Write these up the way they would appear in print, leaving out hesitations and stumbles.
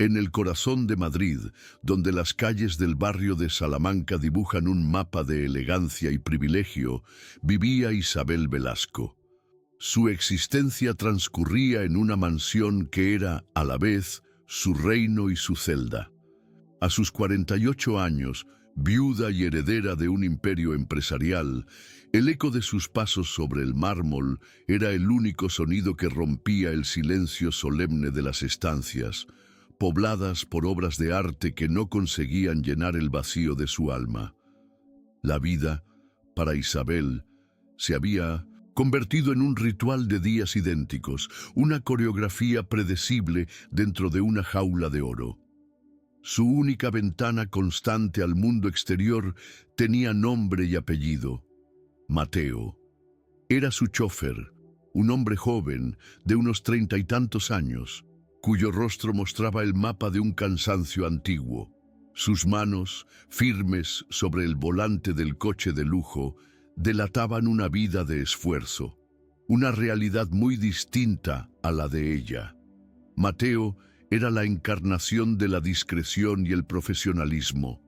En el corazón de Madrid, donde las calles del barrio de Salamanca dibujan un mapa de elegancia y privilegio, vivía Isabel Velasco. Su existencia transcurría en una mansión que era, a la vez, su reino y su celda. A sus 48 años, viuda y heredera de un imperio empresarial, el eco de sus pasos sobre el mármol era el único sonido que rompía el silencio solemne de las estancias, pobladas por obras de arte que no conseguían llenar el vacío de su alma. La vida, para Isabel, se había convertido en un ritual de días idénticos, una coreografía predecible dentro de una jaula de oro. Su única ventana constante al mundo exterior tenía nombre y apellido: Mateo. Era su chofer, un hombre joven, de unos 30 y tantos años, cuyo rostro mostraba el mapa de un cansancio antiguo. Sus manos, firmes sobre el volante del coche de lujo, delataban una vida de esfuerzo, una realidad muy distinta a la de ella. Mateo era la encarnación de la discreción y el profesionalismo,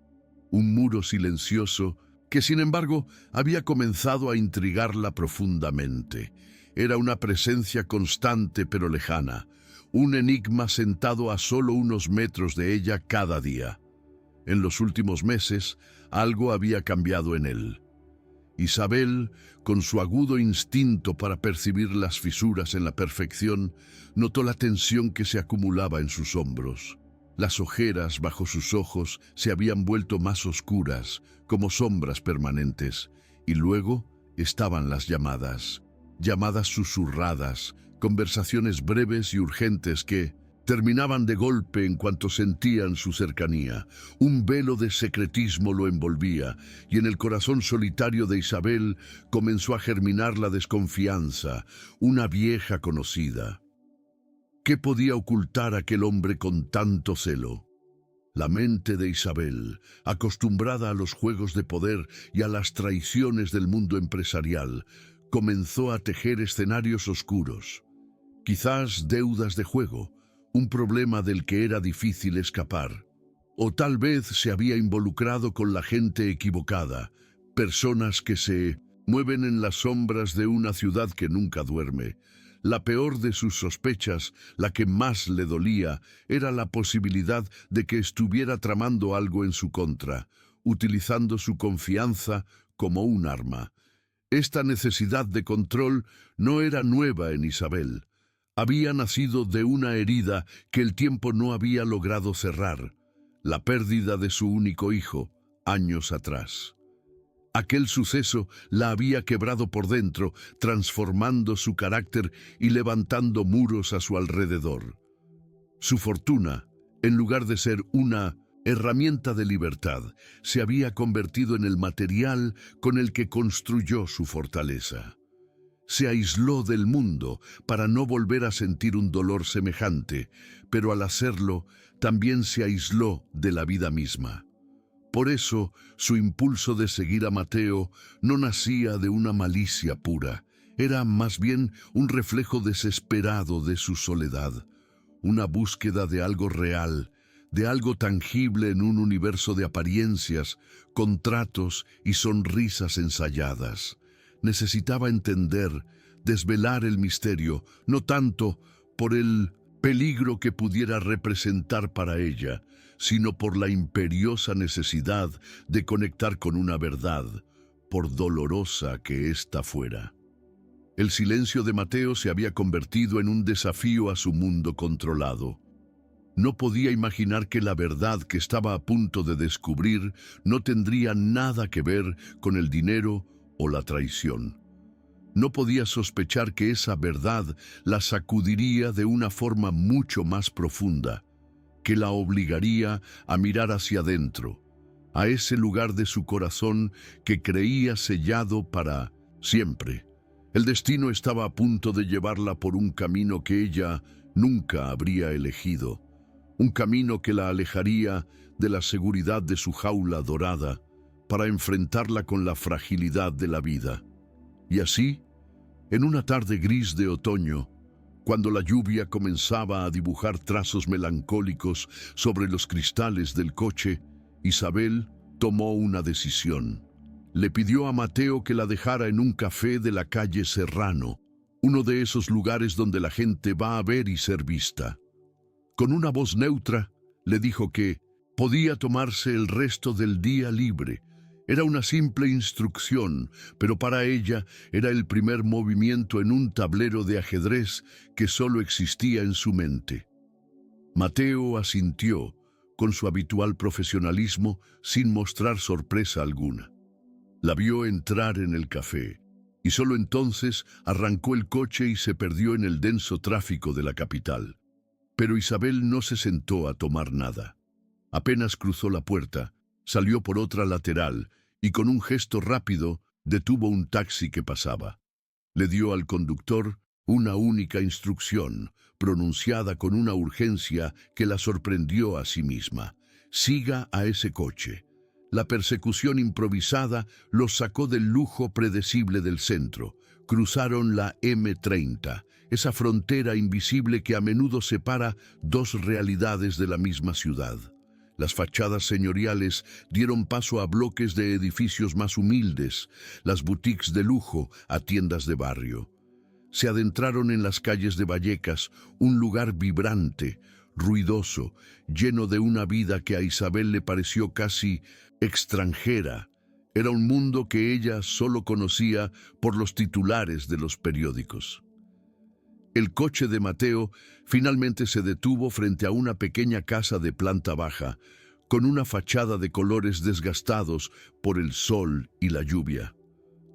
un muro silencioso que, sin embargo, había comenzado a intrigarla profundamente. Era una presencia constante pero lejana, un enigma sentado a solo unos metros de ella cada día. En los últimos meses, algo había cambiado en él. Isabel, con su agudo instinto para percibir las fisuras en la perfección, notó la tensión que se acumulaba en sus hombros. Las ojeras bajo sus ojos se habían vuelto más oscuras, como sombras permanentes, y luego estaban las llamadas susurradas, conversaciones breves y urgentes que terminaban de golpe en cuanto sentían su cercanía. Un velo de secretismo lo envolvía, y en el corazón solitario de Isabel comenzó a germinar la desconfianza, una vieja conocida. ¿Qué podía ocultar aquel hombre con tanto celo? La mente de Isabel, acostumbrada a los juegos de poder y a las traiciones del mundo empresarial, comenzó a tejer escenarios oscuros. Quizás deudas de juego, un problema del que era difícil escapar. O tal vez se había involucrado con la gente equivocada, personas que se mueven en las sombras de una ciudad que nunca duerme. La peor de sus sospechas, la que más le dolía, era la posibilidad de que estuviera tramando algo en su contra, utilizando su confianza como un arma. Esta necesidad de control no era nueva en Isabel. Había nacido de una herida que el tiempo no había logrado cerrar, la pérdida de su único hijo, años atrás. Aquel suceso la había quebrado por dentro, transformando su carácter y levantando muros a su alrededor. Su fortuna, en lugar de ser una herramienta de libertad, se había convertido en el material con el que construyó su fortaleza. Se aisló del mundo para no volver a sentir un dolor semejante, pero al hacerlo también se aisló de la vida misma. Por eso, su impulso de seguir a Mateo no nacía de una malicia pura, era más bien un reflejo desesperado de su soledad, una búsqueda de algo real, de algo tangible en un universo de apariencias, contratos y sonrisas ensayadas. Necesitaba entender, desvelar el misterio, no tanto por el peligro que pudiera representar para ella, sino por la imperiosa necesidad de conectar con una verdad, por dolorosa que ésta fuera. El silencio de Mateo se había convertido en un desafío a su mundo controlado. No podía imaginar que la verdad que estaba a punto de descubrir no tendría nada que ver con el dinero o la traición. No podía sospechar que esa verdad la sacudiría de una forma mucho más profunda, que la obligaría a mirar hacia adentro, a ese lugar de su corazón que creía sellado para siempre. El destino estaba a punto de llevarla por un camino que ella nunca habría elegido, un camino que la alejaría de la seguridad de su jaula dorada para enfrentarla con la fragilidad de la vida. Y así, en una tarde gris de otoño, Cuando la lluvia comenzaba a dibujar trazos melancólicos sobre los cristales del coche, Isabel tomó una decisión. Le pidió a Mateo que la dejara en un café de la calle Serrano, uno de esos lugares donde la gente va a ver y ser vista. Con una voz neutra, le dijo que podía tomarse el resto del día libre. Era una simple instrucción, pero para ella era el primer movimiento en un tablero de ajedrez que solo existía en su mente. Mateo asintió, con su habitual profesionalismo, sin mostrar sorpresa alguna. La vio entrar en el café, y solo entonces arrancó el coche y se perdió en el denso tráfico de la capital. Pero Isabel no se sentó a tomar nada. Apenas cruzó la puerta, salió por otra lateral y con un gesto rápido detuvo un taxi que pasaba. Le dio al conductor una única instrucción, pronunciada con una urgencia que la sorprendió a sí misma. Siga a ese coche. La persecución improvisada los sacó del lujo predecible del centro. Cruzaron la M30, esa frontera invisible que a menudo separa dos realidades de la misma ciudad. Las fachadas señoriales dieron paso a bloques de edificios más humildes, las boutiques de lujo a tiendas de barrio. Se adentraron en las calles de Vallecas, un lugar vibrante, ruidoso, lleno de una vida que a Isabel le pareció casi extranjera. Era un mundo que ella solo conocía por los titulares de los periódicos. El coche de Mateo finalmente se detuvo frente a una pequeña casa de planta baja, con una fachada de colores desgastados por el sol y la lluvia.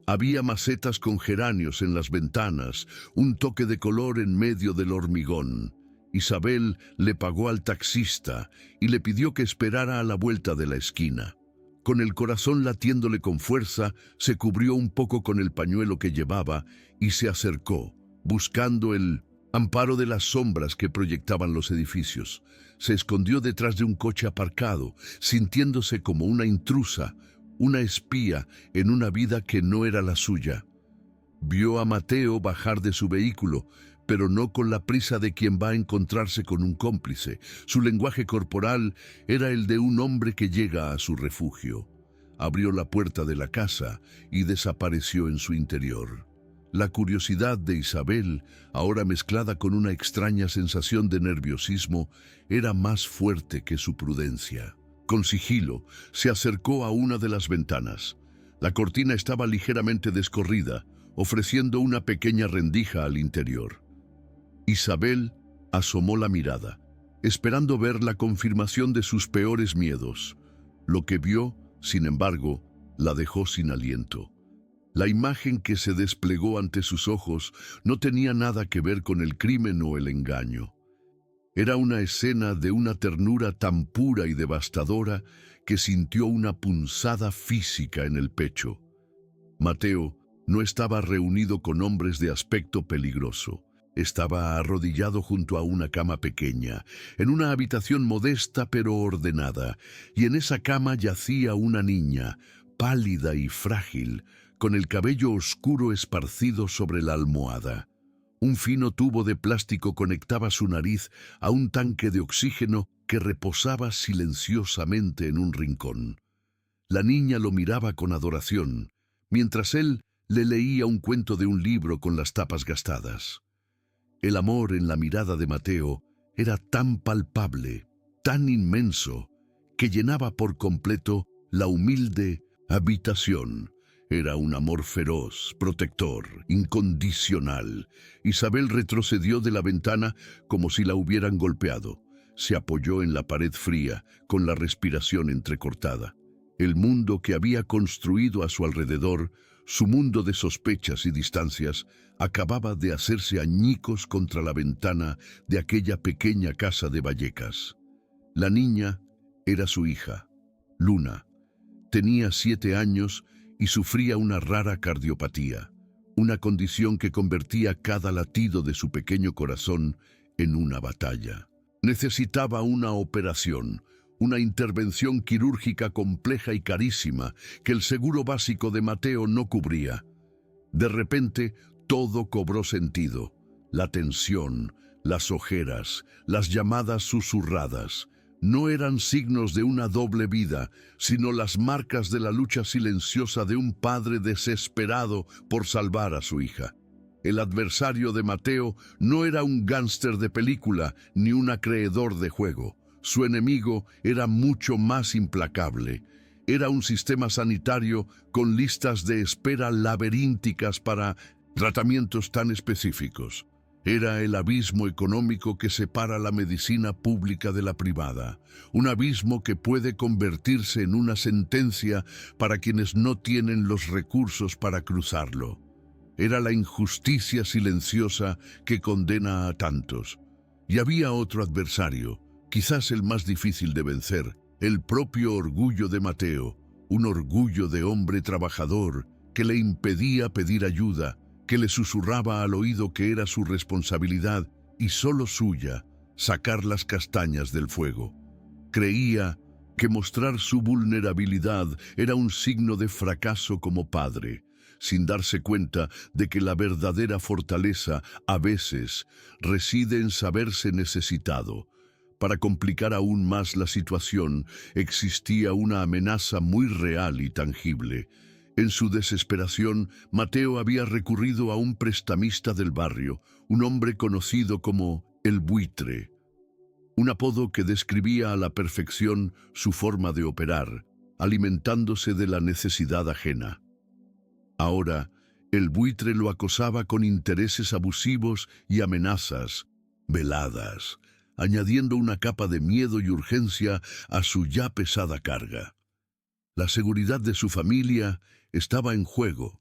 Había macetas con geranios en las ventanas, un toque de color en medio del hormigón. Isabel le pagó al taxista y le pidió que esperara a la vuelta de la esquina. Con el corazón latiéndole con fuerza, se cubrió un poco con el pañuelo que llevaba y se acercó, buscando el amparo de las sombras que proyectaban los edificios. Se escondió detrás de un coche aparcado, sintiéndose como una intrusa, una espía en una vida que no era la suya. Vio a Mateo bajar de su vehículo, pero no con la prisa de quien va a encontrarse con un cómplice. Su lenguaje corporal era el de un hombre que llega a su refugio. Abrió la puerta de la casa y desapareció en su interior. La curiosidad de Isabel, ahora mezclada con una extraña sensación de nerviosismo, era más fuerte que su prudencia. Con sigilo, se acercó a una de las ventanas. La cortina estaba ligeramente descorrida, ofreciendo una pequeña rendija al interior. Isabel asomó la mirada, esperando ver la confirmación de sus peores miedos. Lo que vio, sin embargo, la dejó sin aliento. La imagen que se desplegó ante sus ojos no tenía nada que ver con el crimen o el engaño. Era una escena de una ternura tan pura y devastadora que sintió una punzada física en el pecho. Mateo no estaba reunido con hombres de aspecto peligroso. Estaba arrodillado junto a una cama pequeña, en una habitación modesta pero ordenada, y en esa cama yacía una niña, pálida y frágil, con el cabello oscuro esparcido sobre la almohada. Un fino tubo de plástico conectaba su nariz a un tanque de oxígeno que reposaba silenciosamente en un rincón. La niña lo miraba con adoración, mientras él le leía un cuento de un libro con las tapas gastadas. El amor en la mirada de Mateo era tan palpable, tan inmenso, que llenaba por completo la humilde habitación. Era un amor feroz, protector, incondicional. Isabel retrocedió de la ventana como si la hubieran golpeado. Se apoyó en la pared fría, con la respiración entrecortada. El mundo que había construido a su alrededor, su mundo de sospechas y distancias, acababa de hacerse añicos contra la ventana de aquella pequeña casa de Vallecas. La niña era su hija, Luna. Tenía 7 años y sufría una rara cardiopatía, una condición que convertía cada latido de su pequeño corazón en una batalla. Necesitaba una operación, una intervención quirúrgica compleja y carísima que el seguro básico de Mateo no cubría. De repente, todo cobró sentido. La tensión, las ojeras, las llamadas susurradas, no eran signos de una doble vida, sino las marcas de la lucha silenciosa de un padre desesperado por salvar a su hija. El adversario de Mateo no era un gángster de película ni un acreedor de juego. Su enemigo era mucho más implacable. Era un sistema sanitario con listas de espera laberínticas para tratamientos tan específicos. Era el abismo económico que separa la medicina pública de la privada, un abismo que puede convertirse en una sentencia para quienes no tienen los recursos para cruzarlo. Era la injusticia silenciosa que condena a tantos. Y había otro adversario, quizás el más difícil de vencer, el propio orgullo de Mateo, un orgullo de hombre trabajador que le impedía pedir ayuda, que le susurraba al oído que era su responsabilidad y solo suya sacar las castañas del fuego. Creía que mostrar su vulnerabilidad era un signo de fracaso como padre, sin darse cuenta de que la verdadera fortaleza a veces reside en saberse necesitado. Para complicar aún más la situación, existía una amenaza muy real y tangible. En su desesperación, Mateo había recurrido a un prestamista del barrio, un hombre conocido como el Buitre, un apodo que describía a la perfección su forma de operar, alimentándose de la necesidad ajena. Ahora, el Buitre lo acosaba con intereses abusivos y amenazas veladas, añadiendo una capa de miedo y urgencia a su ya pesada carga. La seguridad de su familia estaba en juego,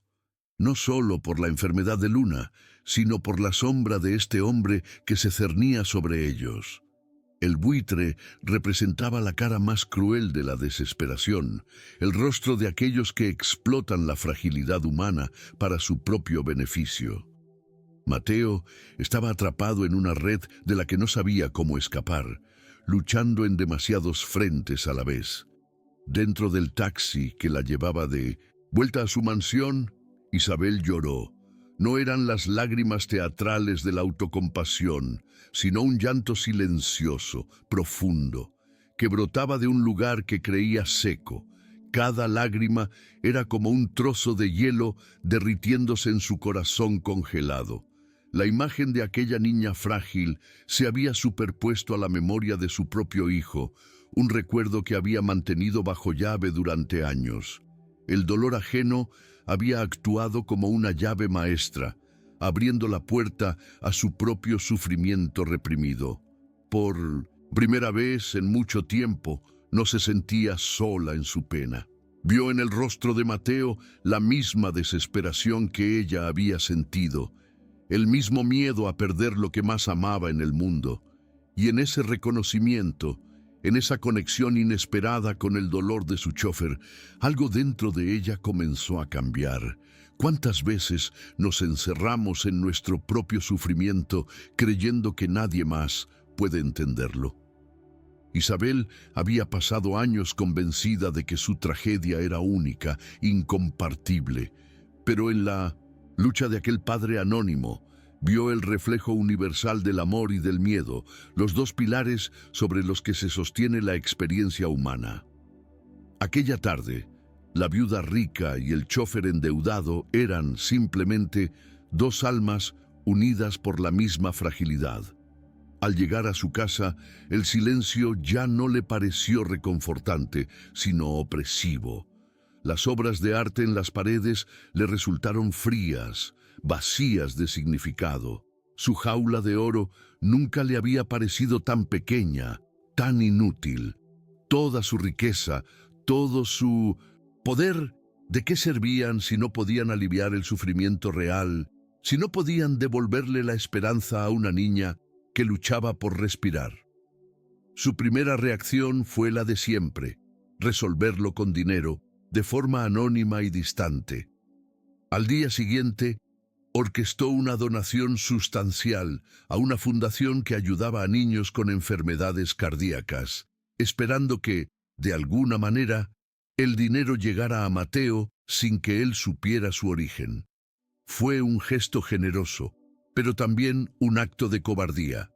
no solo por la enfermedad de Luna, sino por la sombra de este hombre que se cernía sobre ellos. El Buitre representaba la cara más cruel de la desesperación, el rostro de aquellos que explotan la fragilidad humana para su propio beneficio. Mateo estaba atrapado en una red de la que no sabía cómo escapar, luchando en demasiados frentes a la vez. Dentro del taxi que la llevaba de vuelta a su mansión, Isabel lloró. No eran las lágrimas teatrales de la autocompasión, sino un llanto silencioso, profundo, que brotaba de un lugar que creía seco. Cada lágrima era como un trozo de hielo derritiéndose en su corazón congelado. La imagen de aquella niña frágil se había superpuesto a la memoria de su propio hijo, un recuerdo que había mantenido bajo llave durante años. El dolor ajeno había actuado como una llave maestra, abriendo la puerta a su propio sufrimiento reprimido. Por primera vez en mucho tiempo, no se sentía sola en su pena. Vio en el rostro de Mateo la misma desesperación que ella había sentido, el mismo miedo a perder lo que más amaba en el mundo. Y en ese reconocimiento, en esa conexión inesperada con el dolor de su chofer, algo dentro de ella comenzó a cambiar. ¿Cuántas veces nos encerramos en nuestro propio sufrimiento creyendo que nadie más puede entenderlo? Isabel había pasado años convencida de que su tragedia era única, incompartible, pero en la lucha de aquel padre anónimo, vio el reflejo universal del amor y del miedo, los dos pilares sobre los que se sostiene la experiencia humana. Aquella tarde, la viuda rica y el chofer endeudado eran simplemente dos almas unidas por la misma fragilidad. Al llegar a su casa, el silencio ya no le pareció reconfortante, sino opresivo. Las obras de arte en las paredes le resultaron frías, vacías de significado. Su jaula de oro nunca le había parecido tan pequeña, tan inútil. Toda su riqueza, todo su poder, ¿de qué servían si no podían aliviar el sufrimiento real, si no podían devolverle la esperanza a una niña que luchaba por respirar? Su primera reacción fue la de siempre, resolverlo con dinero, de forma anónima y distante. Al día siguiente, orquestó una donación sustancial a una fundación que ayudaba a niños con enfermedades cardíacas, esperando que, de alguna manera, el dinero llegara a Mateo sin que él supiera su origen. Fue un gesto generoso, pero también un acto de cobardía.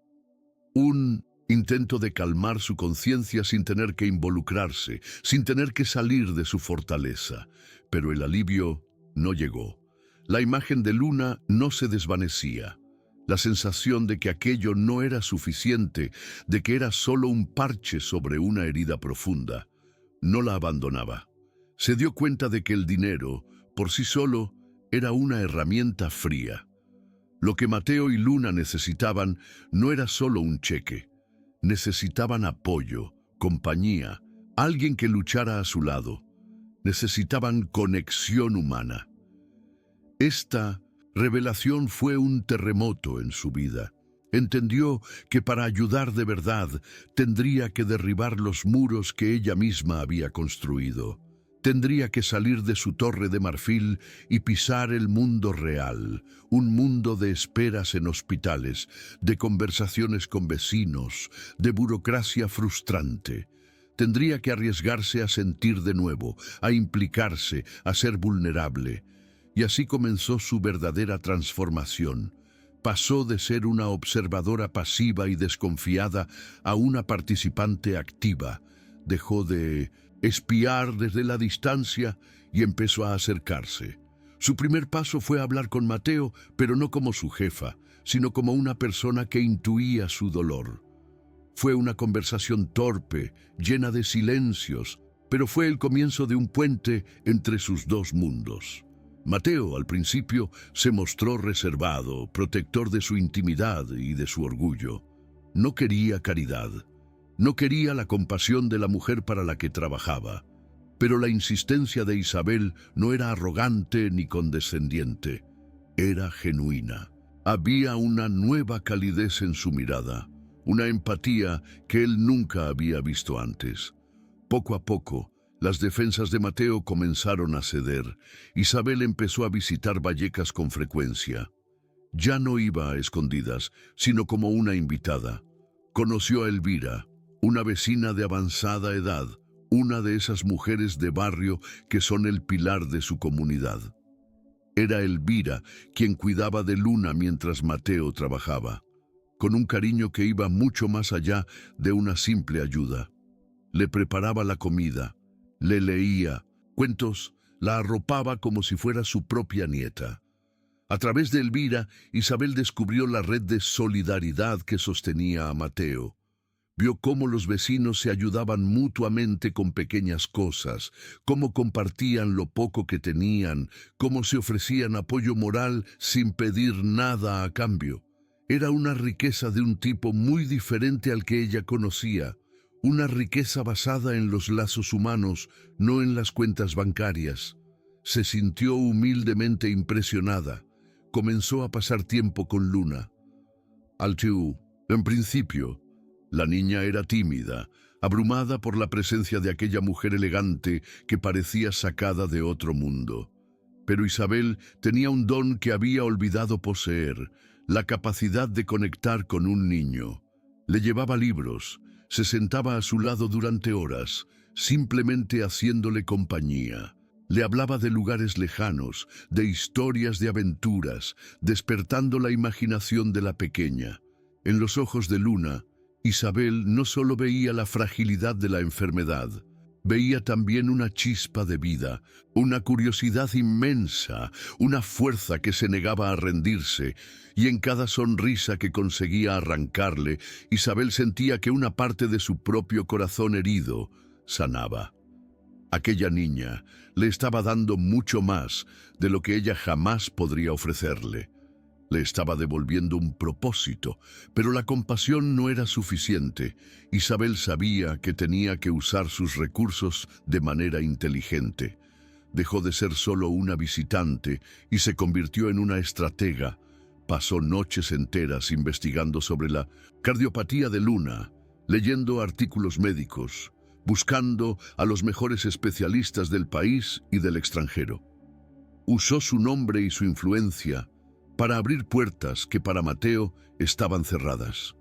Un intento de calmar su conciencia sin tener que involucrarse, sin tener que salir de su fortaleza. Pero el alivio no llegó. La imagen de Luna no se desvanecía. La sensación de que aquello no era suficiente, de que era solo un parche sobre una herida profunda, no la abandonaba. Se dio cuenta de que el dinero, por sí solo, era una herramienta fría. Lo que Mateo y Luna necesitaban no era solo un cheque. Necesitaban apoyo, compañía, alguien que luchara a su lado. Necesitaban conexión humana. Esta revelación fue un terremoto en su vida. Entendió que para ayudar de verdad tendría que derribar los muros que ella misma había construido. Tendría que salir de su torre de marfil y pisar el mundo real, un mundo de esperas en hospitales, de conversaciones con vecinos, de burocracia frustrante. Tendría que arriesgarse a sentir de nuevo, a implicarse, a ser vulnerable. Y así comenzó su verdadera transformación. Pasó de ser una observadora pasiva y desconfiada a una participante activa. Dejó de espiar desde la distancia y empezó a acercarse. Su primer paso fue hablar con Mateo, pero no como su jefa, sino como una persona que intuía su dolor. Fue una conversación torpe, llena de silencios, pero fue el comienzo de un puente entre sus dos mundos. Mateo, al principio, se mostró reservado, protector de su intimidad y de su orgullo. No quería caridad. No quería la compasión de la mujer para la que trabajaba. Pero la insistencia de Isabel no era arrogante ni condescendiente. Era genuina. Había una nueva calidez en su mirada, una empatía que él nunca había visto antes. Poco a poco, las defensas de Mateo comenzaron a ceder. Isabel empezó a visitar Vallecas con frecuencia. Ya no iba a escondidas, sino como una invitada. Conoció a Elvira, una vecina de avanzada edad, una de esas mujeres de barrio que son el pilar de su comunidad. Era Elvira quien cuidaba de Luna mientras Mateo trabajaba, con un cariño que iba mucho más allá de una simple ayuda. Le preparaba la comida, le leía cuentos, la arropaba como si fuera su propia nieta. A través de Elvira, Isabel descubrió la red de solidaridad que sostenía a Mateo. Vio cómo los vecinos se ayudaban mutuamente con pequeñas cosas, cómo compartían lo poco que tenían, cómo se ofrecían apoyo moral sin pedir nada a cambio. Era una riqueza de un tipo muy diferente al que ella conocía, una riqueza basada en los lazos humanos, no en las cuentas bancarias. Se sintió humildemente impresionada. Comenzó a pasar tiempo con Luna. En principio, la niña era tímida, abrumada por la presencia de aquella mujer elegante que parecía sacada de otro mundo. Pero Isabel tenía un don que había olvidado poseer, la capacidad de conectar con un niño. Le llevaba libros, se sentaba a su lado durante horas, simplemente haciéndole compañía. Le hablaba de lugares lejanos, de historias de aventuras, despertando la imaginación de la pequeña. En los ojos de Luna, Isabel no solo veía la fragilidad de la enfermedad, veía también una chispa de vida, una curiosidad inmensa, una fuerza que se negaba a rendirse, y en cada sonrisa que conseguía arrancarle, Isabel sentía que una parte de su propio corazón herido sanaba. Aquella niña le estaba dando mucho más de lo que ella jamás podría ofrecerle. Le estaba devolviendo un propósito, pero la compasión no era suficiente. Isabel sabía que tenía que usar sus recursos de manera inteligente. Dejó de ser solo una visitante y se convirtió en una estratega. Pasó noches enteras investigando sobre la cardiopatía de Luna, leyendo artículos médicos, buscando a los mejores especialistas del país y del extranjero. Usó su nombre y su influencia para abrir puertas que para Mateo estaban cerradas.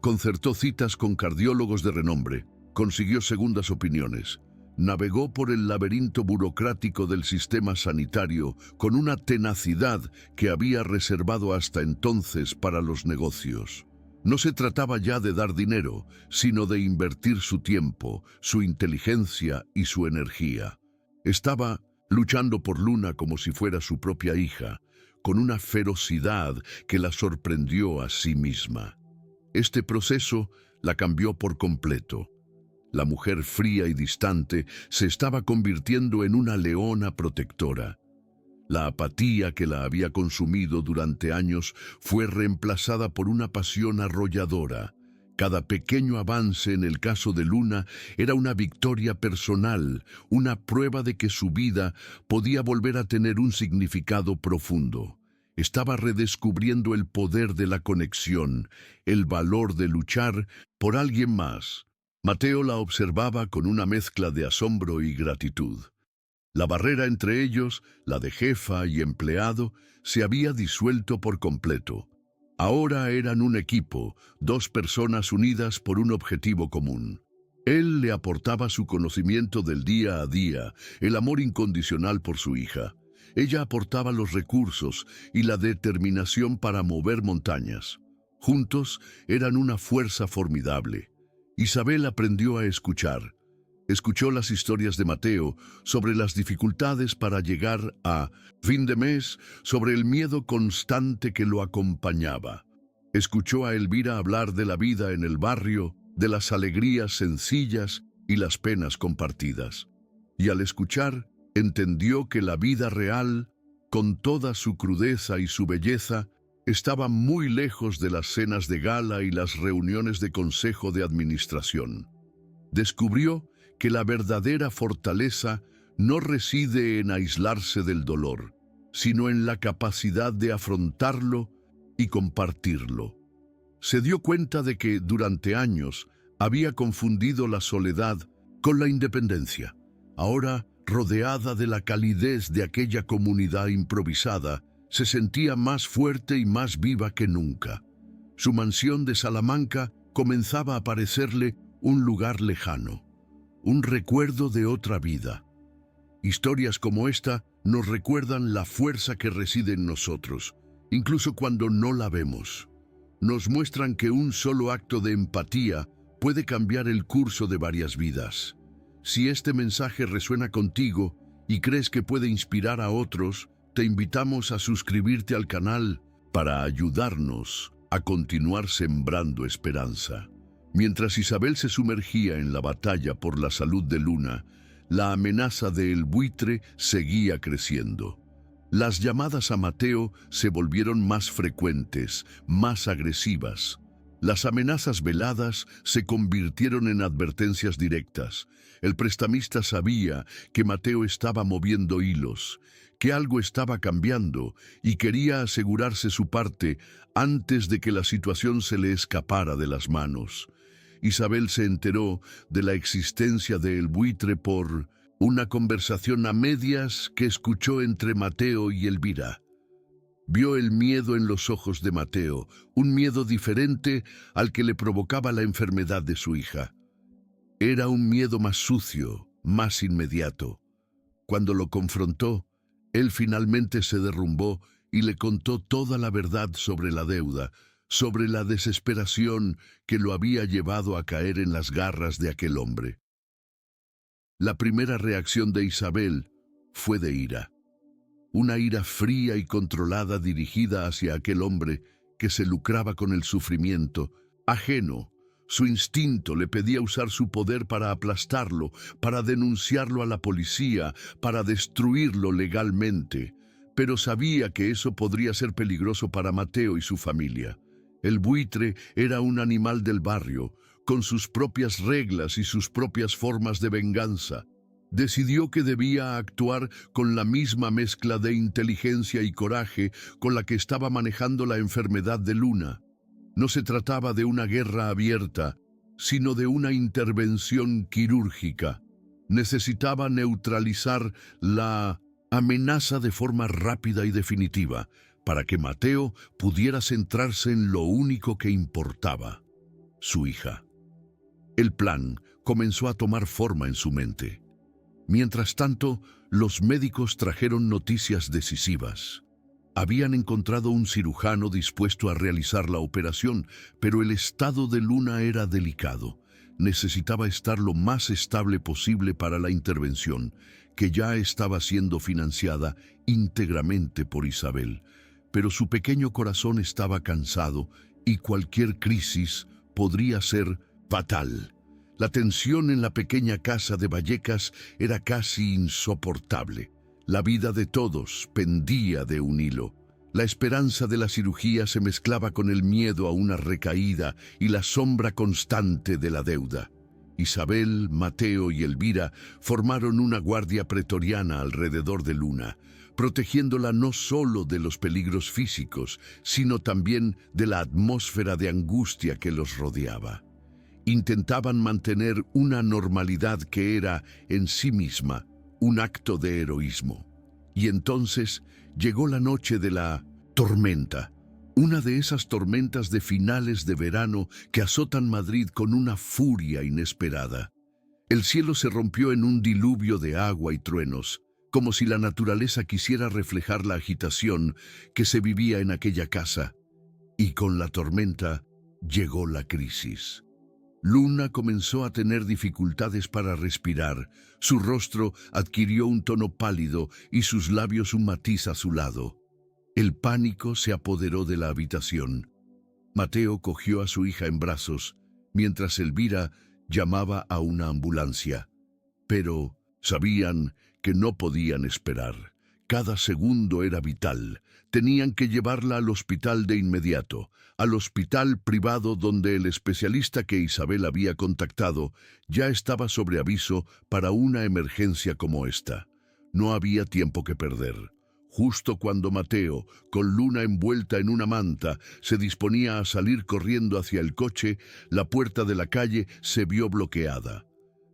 Concertó citas con cardiólogos de renombre, consiguió segundas opiniones, navegó por el laberinto burocrático del sistema sanitario con una tenacidad que había reservado hasta entonces para los negocios. No se trataba ya de dar dinero, sino de invertir su tiempo, su inteligencia y su energía. Estaba luchando por Luna como si fuera su propia hija, con una ferocidad que la sorprendió a sí misma. Este proceso la cambió por completo. La mujer fría y distante se estaba convirtiendo en una leona protectora. La apatía que la había consumido durante años fue reemplazada por una pasión arrolladora. Cada pequeño avance en el caso de Luna era una victoria personal, una prueba de que su vida podía volver a tener un significado profundo. Estaba redescubriendo el poder de la conexión, el valor de luchar por alguien más. Mateo la observaba con una mezcla de asombro y gratitud. La barrera entre ellos, la de jefa y empleado, se había disuelto por completo. Ahora eran un equipo, dos personas unidas por un objetivo común. Él le aportaba su conocimiento del día a día, el amor incondicional por su hija. Ella aportaba los recursos y la determinación para mover montañas. Juntos eran una fuerza formidable. Isabel aprendió a escuchar. Escuchó las historias de Mateo sobre las dificultades para llegar a fin de mes, sobre el miedo constante que lo acompañaba. Escuchó a Elvira hablar de la vida en el barrio, de las alegrías sencillas y las penas compartidas. Y al escuchar, entendió que la vida real, con toda su crudeza y su belleza, estaba muy lejos de las cenas de gala y las reuniones de consejo de administración. Descubrió que la verdadera fortaleza no reside en aislarse del dolor, sino en la capacidad de afrontarlo y compartirlo. Se dio cuenta de que durante años había confundido la soledad con la independencia. Ahora, rodeada de la calidez de aquella comunidad improvisada, se sentía más fuerte y más viva que nunca. Su mansión de Salamanca comenzaba a parecerle un lugar lejano, un recuerdo de otra vida. Historias como esta nos recuerdan la fuerza que reside en nosotros, incluso cuando no la vemos. Nos muestran que un solo acto de empatía puede cambiar el curso de varias vidas. Si este mensaje resuena contigo y crees que puede inspirar a otros, te invitamos a suscribirte al canal para ayudarnos a continuar sembrando esperanza. Mientras Isabel se sumergía en la batalla por la salud de Luna, la amenaza del buitre seguía creciendo. Las llamadas a Mateo se volvieron más frecuentes, más agresivas. Las amenazas veladas se convirtieron en advertencias directas. El prestamista sabía que Mateo estaba moviendo hilos, que algo estaba cambiando y quería asegurarse su parte antes de que la situación se le escapara de las manos. Isabel se enteró de la existencia del buitre por una conversación a medias que escuchó entre Mateo y Elvira. Vio el miedo en los ojos de Mateo, un miedo diferente al que le provocaba la enfermedad de su hija. Era un miedo más sucio, más inmediato. Cuando lo confrontó, él finalmente se derrumbó y le contó toda la verdad sobre la deuda, sobre la desesperación que lo había llevado a caer en las garras de aquel hombre. La primera reacción de Isabel fue de ira. Una ira fría y controlada dirigida hacia aquel hombre que se lucraba con el sufrimiento, ajeno. Su instinto le pedía usar su poder para aplastarlo, para denunciarlo a la policía, para destruirlo legalmente. Pero sabía que eso podría ser peligroso para Mateo y su familia. El buitre era un animal del barrio, con sus propias reglas y sus propias formas de venganza. Decidió que debía actuar con la misma mezcla de inteligencia y coraje con la que estaba manejando la enfermedad de Luna. No se trataba de una guerra abierta, sino de una intervención quirúrgica. Necesitaba neutralizar la amenaza de forma rápida y definitiva, para que Mateo pudiera centrarse en lo único que importaba: su hija. El plan comenzó a tomar forma en su mente. Mientras tanto, los médicos trajeron noticias decisivas. Habían encontrado un cirujano dispuesto a realizar la operación, pero el estado de Luna era delicado. Necesitaba estar lo más estable posible para la intervención, que ya estaba siendo financiada íntegramente por Isabel. Pero su pequeño corazón estaba cansado y cualquier crisis podría ser fatal. La tensión en la pequeña casa de Vallecas era casi insoportable. La vida de todos pendía de un hilo. La esperanza de la cirugía se mezclaba con el miedo a una recaída y la sombra constante de la deuda. Isabel, Mateo y Elvira formaron una guardia pretoriana alrededor de Luna, protegiéndola no solo de los peligros físicos, sino también de la atmósfera de angustia que los rodeaba. Intentaban mantener una normalidad que era, en sí misma, un acto de heroísmo. Y entonces llegó la noche de la tormenta, una de esas tormentas de finales de verano que azotan Madrid con una furia inesperada. El cielo se rompió en un diluvio de agua y truenos, como si la naturaleza quisiera reflejar la agitación que se vivía en aquella casa. Y con la tormenta llegó la crisis. Luna comenzó a tener dificultades para respirar, su rostro adquirió un tono pálido y sus labios un matiz azulado. El pánico se apoderó de la habitación. Mateo cogió a su hija en brazos, mientras Elvira llamaba a una ambulancia. Pero sabían que no podían esperar. Cada segundo era vital. Tenían que llevarla al hospital de inmediato, al hospital privado donde el especialista que Isabel había contactado ya estaba sobre aviso para una emergencia como esta. No había tiempo que perder. Justo cuando Mateo, con Luna envuelta en una manta, se disponía a salir corriendo hacia el coche, la puerta de la calle se vio bloqueada.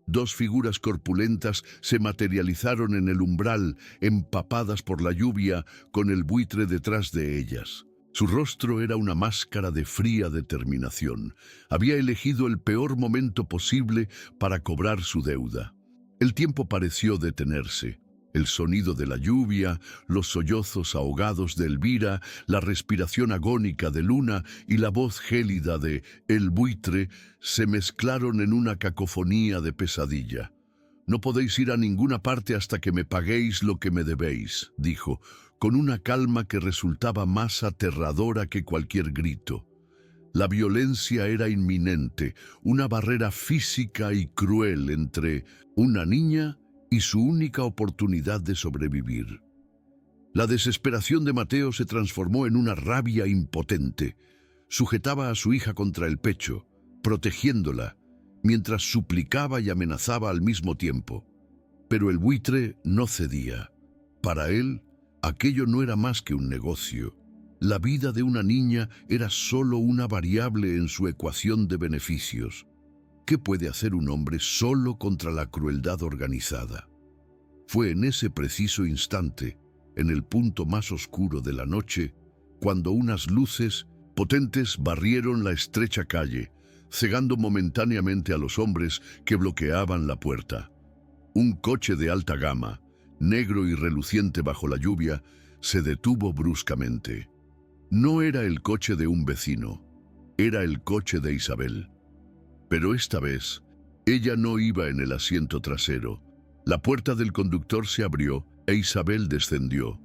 Dos figuras corpulentas se materializaron en el umbral, empapadas por la lluvia, con el buitre detrás de ellas. Su rostro era una máscara de fría determinación. Había elegido el peor momento posible para cobrar su deuda. El tiempo pareció detenerse. El sonido de la lluvia, los sollozos ahogados de Elvira, la respiración agónica de Luna y la voz gélida de El buitre se mezclaron en una cacofonía de pesadilla. «No podéis ir a ninguna parte hasta que me paguéis lo que me debéis», dijo, con una calma que resultaba más aterradora que cualquier grito. La violencia era inminente, una barrera física y cruel entre una niña y su única oportunidad de sobrevivir. La desesperación de Mateo se transformó en una rabia impotente. Sujetaba a su hija contra el pecho, protegiéndola, mientras suplicaba y amenazaba al mismo tiempo. Pero el buitre no cedía. Para él, aquello no era más que un negocio. La vida de una niña era solo una variable en su ecuación de beneficios. ¿Qué puede hacer un hombre solo contra la crueldad organizada? Fue en ese preciso instante, en el punto más oscuro de la noche, cuando unas luces potentes barrieron la estrecha calle, cegando momentáneamente a los hombres que bloqueaban la puerta. Un coche de alta gama, negro y reluciente bajo la lluvia, se detuvo bruscamente. No era el coche de un vecino, era el coche de Isabel. Pero esta vez, ella no iba en el asiento trasero. La puerta del conductor se abrió e Isabel descendió.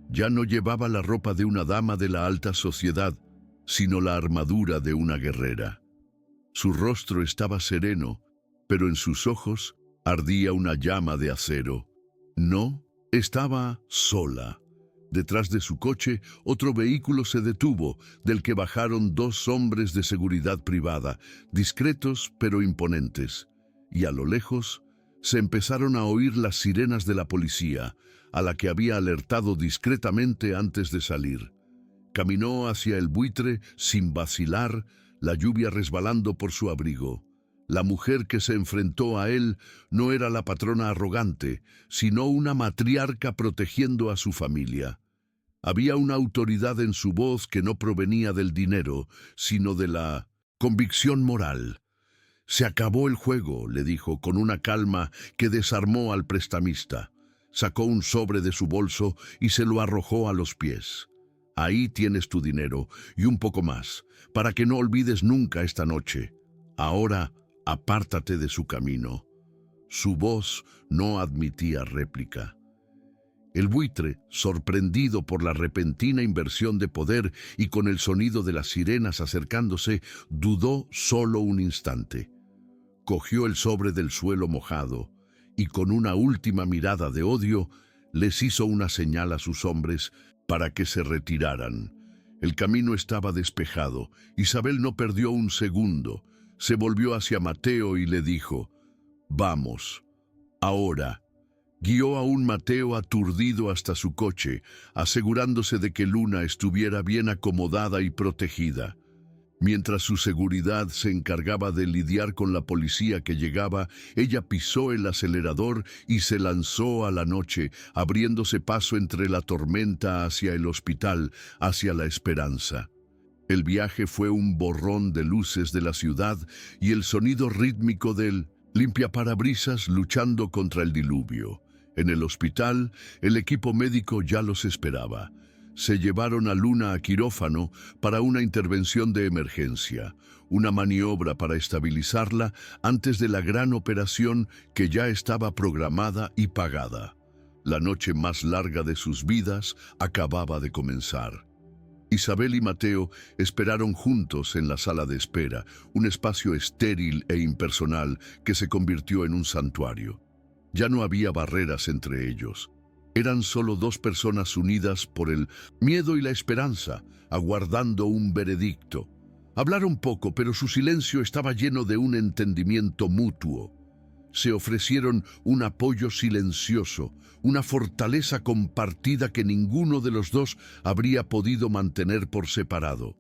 Ya no llevaba la ropa de una dama de la alta sociedad, sino la armadura de una guerrera. Su rostro estaba sereno, pero en sus ojos ardía una llama de acero. No, estaba sola. Detrás de su coche, otro vehículo se detuvo, del que bajaron dos hombres de seguridad privada, discretos pero imponentes. Y a lo lejos, se empezaron a oír las sirenas de la policía, a la que había alertado discretamente antes de salir. Caminó hacia el buitre sin vacilar, la lluvia resbalando por su abrigo. La mujer que se enfrentó a él no era la patrona arrogante, sino una matriarca protegiendo a su familia. Había una autoridad en su voz que no provenía del dinero, sino de la convicción moral. Se acabó el juego, le dijo con una calma que desarmó al prestamista. Sacó un sobre de su bolso y se lo arrojó a los pies. Ahí tienes tu dinero y un poco más, para que no olvides nunca esta noche. Ahora, apártate de su camino. Su voz no admitía réplica. El buitre, sorprendido por la repentina inversión de poder y con el sonido de las sirenas acercándose, dudó solo un instante. Cogió el sobre del suelo mojado y con una última mirada de odio les hizo una señal a sus hombres para que se retiraran. El camino estaba despejado. Isabel no perdió un segundo. Se volvió hacia Mateo y le dijo: «Vamos, ahora». Guió a un Mateo aturdido hasta su coche, asegurándose de que Luna estuviera bien acomodada y protegida. Mientras su seguridad se encargaba de lidiar con la policía que llegaba, ella pisó el acelerador y se lanzó a la noche, abriéndose paso entre la tormenta hacia el hospital, hacia la esperanza. El viaje fue un borrón de luces de la ciudad y el sonido rítmico del limpiaparabrisas luchando contra el diluvio. En el hospital, el equipo médico ya los esperaba. Se llevaron a Luna a quirófano para una intervención de emergencia, una maniobra para estabilizarla antes de la gran operación que ya estaba programada y pagada. La noche más larga de sus vidas acababa de comenzar. Isabel y Mateo esperaron juntos en la sala de espera, un espacio estéril e impersonal que se convirtió en un santuario. Ya no había barreras entre ellos. Eran solo dos personas unidas por el miedo y la esperanza, aguardando un veredicto. Hablaron poco, pero su silencio estaba lleno de un entendimiento mutuo. Se ofrecieron un apoyo silencioso, una fortaleza compartida que ninguno de los dos habría podido mantener por separado.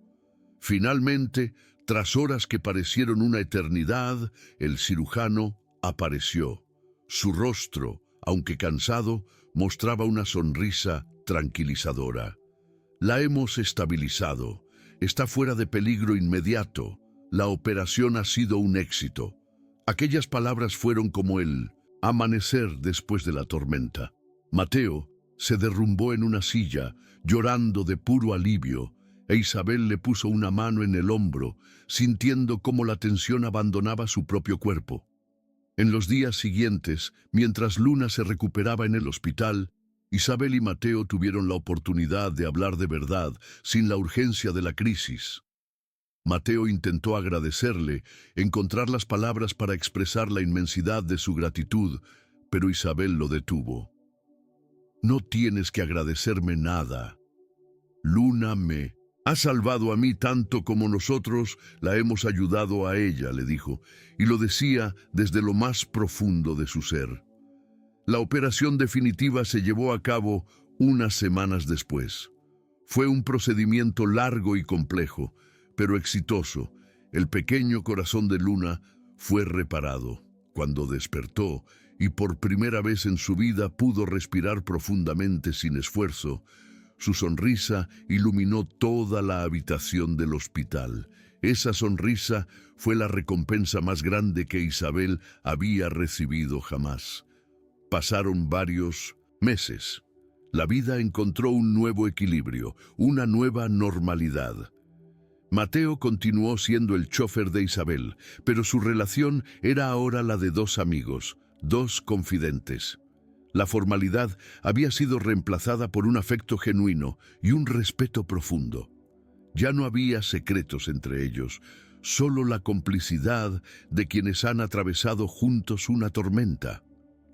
Finalmente, tras horas que parecieron una eternidad, el cirujano apareció. Su rostro, aunque cansado, mostraba una sonrisa tranquilizadora. «La hemos estabilizado. Está fuera de peligro inmediato. La operación ha sido un éxito». Aquellas palabras fueron como el amanecer después de la tormenta. Mateo se derrumbó en una silla, llorando de puro alivio, e Isabel le puso una mano en el hombro, sintiendo cómo la tensión abandonaba su propio cuerpo. En los días siguientes, mientras Luna se recuperaba en el hospital, Isabel y Mateo tuvieron la oportunidad de hablar de verdad, sin la urgencia de la crisis. Mateo intentó agradecerle, encontrar las palabras para expresar la inmensidad de su gratitud, pero Isabel lo detuvo. «No tienes que agradecerme nada. Luna me ha salvado a mí tanto como nosotros la hemos ayudado a ella», le dijo, y lo decía desde lo más profundo de su ser. La operación definitiva se llevó a cabo unas semanas después. Fue un procedimiento largo y complejo, pero exitoso. El pequeño corazón de Luna fue reparado. Cuando despertó y por primera vez en su vida pudo respirar profundamente sin esfuerzo, su sonrisa iluminó toda la habitación del hospital. Esa sonrisa fue la recompensa más grande que Isabel había recibido jamás. Pasaron varios meses. La vida encontró un nuevo equilibrio, una nueva normalidad. Mateo continuó siendo el chofer de Isabel, pero su relación era ahora la de dos amigos, dos confidentes. La formalidad había sido reemplazada por un afecto genuino y un respeto profundo. Ya no había secretos entre ellos, solo la complicidad de quienes han atravesado juntos una tormenta.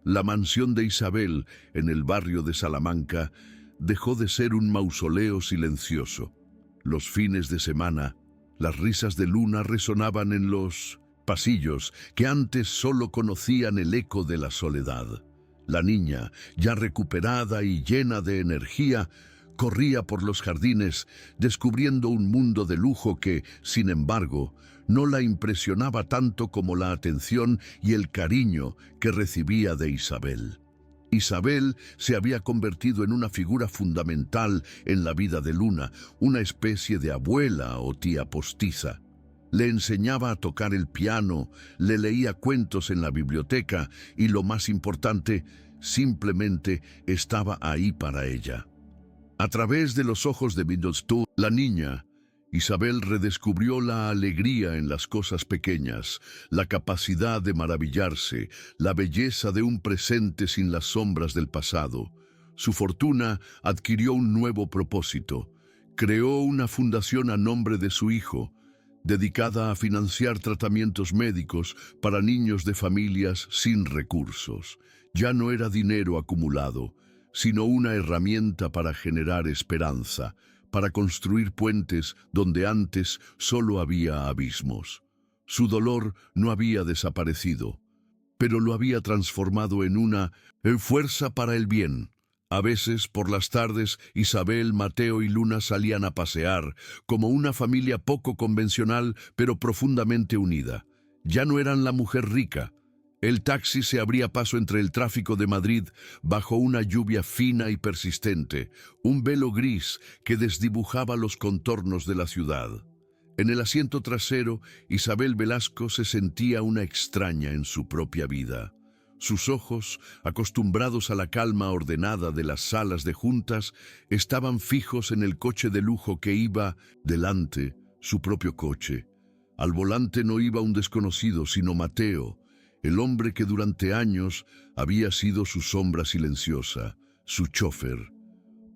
La mansión de Isabel, en el barrio de Salamanca, dejó de ser un mausoleo silencioso. Los fines de semana, las risas de Luna resonaban en los pasillos que antes solo conocían el eco de la soledad. La niña, ya recuperada y llena de energía, corría por los jardines, descubriendo un mundo de lujo que, sin embargo, no la impresionaba tanto como la atención y el cariño que recibía de Isabel. Isabel se había convertido en una figura fundamental en la vida de Luna, una especie de abuela o tía postiza. Le enseñaba a tocar el piano, le leía cuentos en la biblioteca y, lo más importante, simplemente estaba ahí para ella. A través de los ojos de Middleton, la niña, Isabel redescubrió la alegría en las cosas pequeñas, la capacidad de maravillarse, la belleza de un presente sin las sombras del pasado. Su fortuna adquirió un nuevo propósito. Creó una fundación a nombre de su hijo, dedicada a financiar tratamientos médicos para niños de familias sin recursos. Ya no era dinero acumulado, sino una herramienta para generar esperanza, para construir puentes donde antes solo había abismos. Su dolor no había desaparecido, pero lo había transformado en una fuerza para el bien. A veces, por las tardes, Isabel, Mateo y Luna salían a pasear, como una familia poco convencional, pero profundamente unida. Ya no eran la mujer rica. El taxi se abría paso entre el tráfico de Madrid bajo una lluvia fina y persistente, un velo gris que desdibujaba los contornos de la ciudad. En el asiento trasero, Isabel Velasco se sentía una extraña en su propia vida. Sus ojos, acostumbrados a la calma ordenada de las salas de juntas, estaban fijos en el coche de lujo que iba delante, su propio coche. Al volante no iba un desconocido, sino Mateo, el hombre que durante años había sido su sombra silenciosa, su chofer.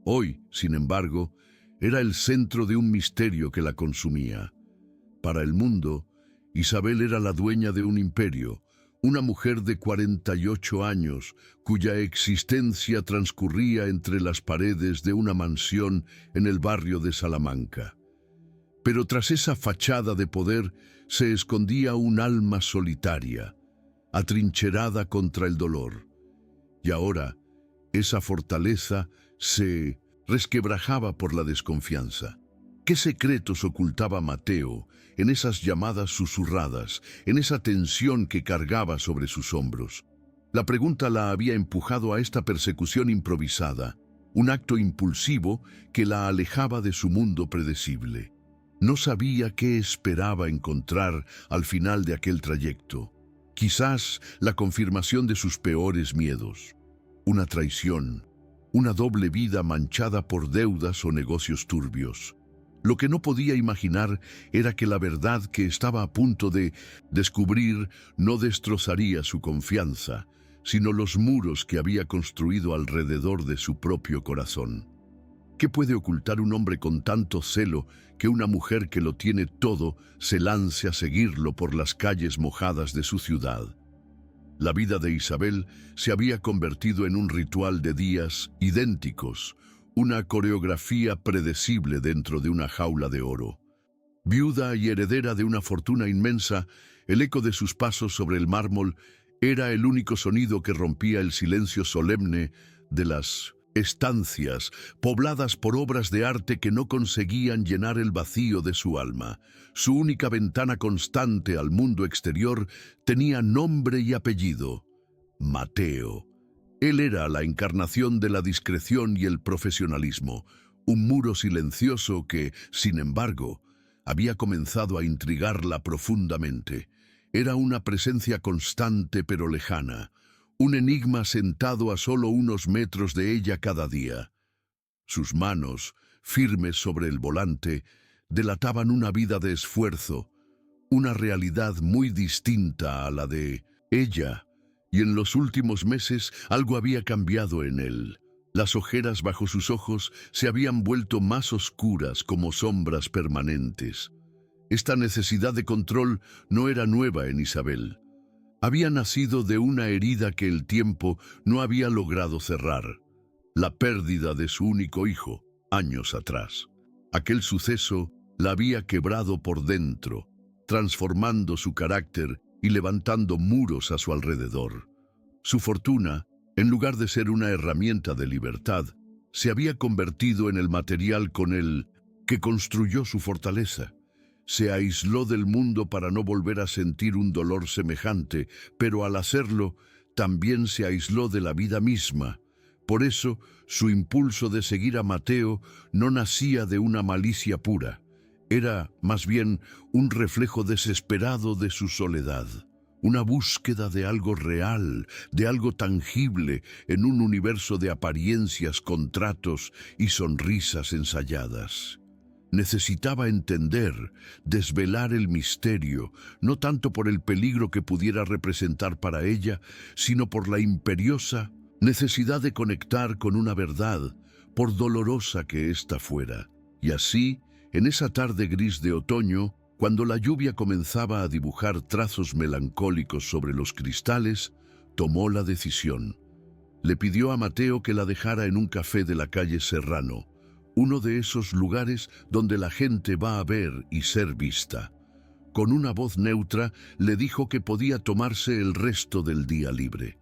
Hoy, sin embargo, era el centro de un misterio que la consumía. Para el mundo, Isabel era la dueña de un imperio, una mujer de 48 años, cuya existencia transcurría entre las paredes de una mansión en el barrio de Salamanca. Pero tras esa fachada de poder se escondía un alma solitaria, atrincherada contra el dolor. Y ahora, esa fortaleza se resquebrajaba por la desconfianza. ¿Qué secretos ocultaba Mateo en esas llamadas susurradas, en esa tensión que cargaba sobre sus hombros? La pregunta la había empujado a esta persecución improvisada, un acto impulsivo que la alejaba de su mundo predecible. No sabía qué esperaba encontrar al final de aquel trayecto. Quizás la confirmación de sus peores miedos, una traición, una doble vida manchada por deudas o negocios turbios. Lo que no podía imaginar era que la verdad que estaba a punto de descubrir no destrozaría su confianza, sino los muros que había construido alrededor de su propio corazón. ¿Qué puede ocultar un hombre con tanto celo que una mujer que lo tiene todo se lance a seguirlo por las calles mojadas de su ciudad? La vida de Isabel se había convertido en un ritual de días idénticos, una coreografía predecible dentro de una jaula de oro. Viuda y heredera de una fortuna inmensa, el eco de sus pasos sobre el mármol era el único sonido que rompía el silencio solemne de las estancias pobladas por obras de arte que no conseguían llenar el vacío de su alma. Su única ventana constante al mundo exterior tenía nombre y apellido: Mateo. Él era la encarnación de la discreción y el profesionalismo, un muro silencioso que, sin embargo, había comenzado a intrigarla profundamente. Era una presencia constante pero lejana, un enigma sentado a solo unos metros de ella cada día. Sus manos, firmes sobre el volante, delataban una vida de esfuerzo, una realidad muy distinta a la de ella. Y en los últimos meses algo había cambiado en él. Las ojeras bajo sus ojos se habían vuelto más oscuras como sombras permanentes. Esta necesidad de control no era nueva en Isabel. Había nacido de una herida que el tiempo no había logrado cerrar: la pérdida de su único hijo, años atrás. Aquel suceso la había quebrado por dentro, transformando su carácter y levantando muros a su alrededor. Su fortuna, en lugar de ser una herramienta de libertad, se había convertido en el material con el que construyó su fortaleza. Se aisló del mundo para no volver a sentir un dolor semejante, pero al hacerlo, también se aisló de la vida misma. Por eso, su impulso de seguir a Mateo no nacía de una malicia pura. Era, más bien, un reflejo desesperado de su soledad, una búsqueda de algo real, de algo tangible, en un universo de apariencias, contratos y sonrisas ensayadas. Necesitaba entender, desvelar el misterio, no tanto por el peligro que pudiera representar para ella, sino por la imperiosa necesidad de conectar con una verdad, por dolorosa que ésta fuera. Y así, en esa tarde gris de otoño, cuando la lluvia comenzaba a dibujar trazos melancólicos sobre los cristales, tomó la decisión. Le pidió a Mateo que la dejara en un café de la calle Serrano, uno de esos lugares donde la gente va a ver y ser vista. Con una voz neutra le dijo que podía tomarse el resto del día libre.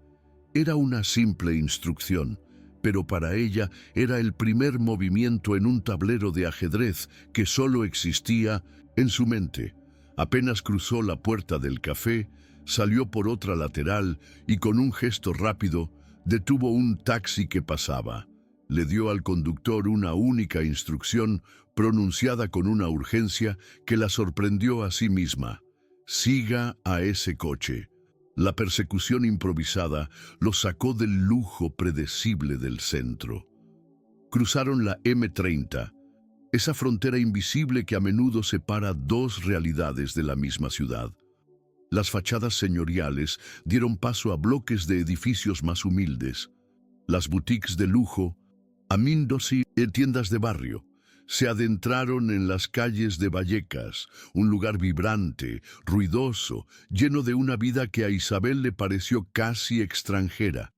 Era una simple instrucción, pero para ella era el primer movimiento en un tablero de ajedrez que solo existía en su mente. Apenas cruzó la puerta del café, salió por otra lateral y con un gesto rápido detuvo un taxi que pasaba. Le dio al conductor una única instrucción pronunciada con una urgencia que la sorprendió a sí misma. Siga a ese coche. La persecución improvisada lo sacó del lujo predecible del centro. Cruzaron la M30, esa frontera invisible que a menudo separa dos realidades de la misma ciudad. Las fachadas señoriales dieron paso a bloques de edificios más humildes. Las boutiques de lujo, amindos y tiendas de barrio, se adentraron en las calles de Vallecas, un lugar vibrante, ruidoso, lleno de una vida que a Isabel le pareció casi extranjera.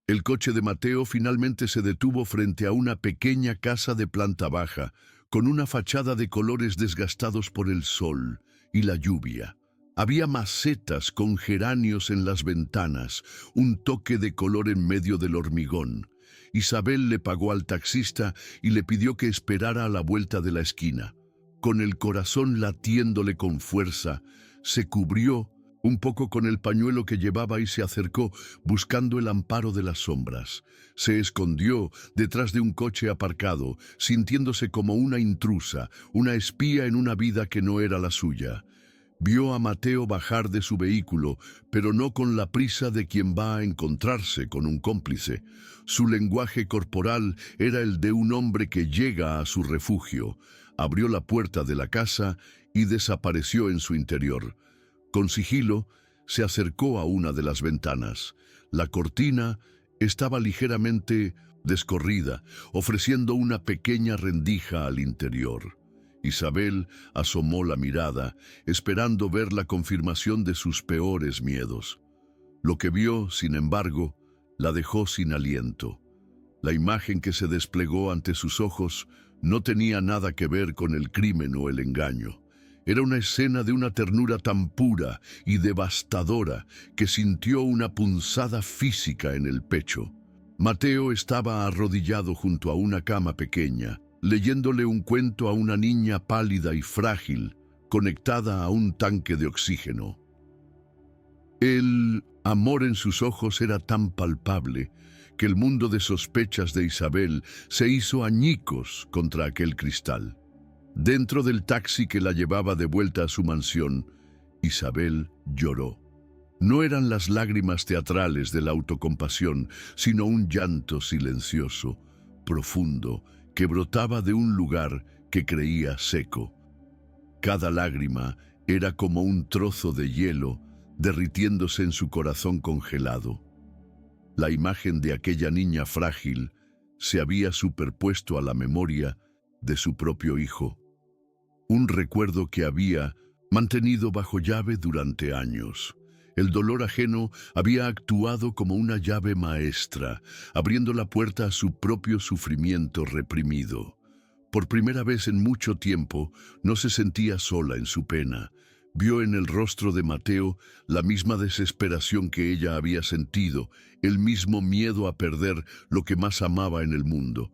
El coche de Mateo finalmente se detuvo frente a una pequeña casa de planta baja, con una fachada de colores desgastados por el sol y la lluvia. Había macetas con geranios en las ventanas, un toque de color en medio del hormigón. Isabel le pagó al taxista y le pidió que esperara a la vuelta de la esquina. Con el corazón latiéndole con fuerza, se cubrió un poco con el pañuelo que llevaba y se acercó buscando el amparo de las sombras. Se escondió detrás de un coche aparcado, sintiéndose como una intrusa, una espía en una vida que no era la suya. Vio a Mateo bajar de su vehículo, pero no con la prisa de quien va a encontrarse con un cómplice. Su lenguaje corporal era el de un hombre que llega a su refugio. Abrió la puerta de la casa y desapareció en su interior. Con sigilo, se acercó a una de las ventanas. La cortina estaba ligeramente descorrida, ofreciendo una pequeña rendija al interior. Isabel asomó la mirada, esperando ver la confirmación de sus peores miedos. Lo que vio, sin embargo, la dejó sin aliento. La imagen que se desplegó ante sus ojos no tenía nada que ver con el crimen o el engaño. Era una escena de una ternura tan pura y devastadora que sintió una punzada física en el pecho. Mateo estaba arrodillado junto a una cama pequeña, leyéndole un cuento a una niña pálida y frágil, conectada a un tanque de oxígeno. El amor en sus ojos era tan palpable que el mundo de sospechas de Isabel se hizo añicos contra aquel cristal. Dentro del taxi que la llevaba de vuelta a su mansión, Isabel lloró. No eran las lágrimas teatrales de la autocompasión, sino un llanto silencioso, profundo, que brotaba de un lugar que creía seco. Cada lágrima era como un trozo de hielo derritiéndose en su corazón congelado. La imagen de aquella niña frágil se había superpuesto a la memoria de su propio hijo. Un recuerdo que había mantenido bajo llave durante años. El dolor ajeno había actuado como una llave maestra, abriendo la puerta a su propio sufrimiento reprimido. Por primera vez en mucho tiempo, no se sentía sola en su pena. Vio en el rostro de Mateo la misma desesperación que ella había sentido, el mismo miedo a perder lo que más amaba en el mundo.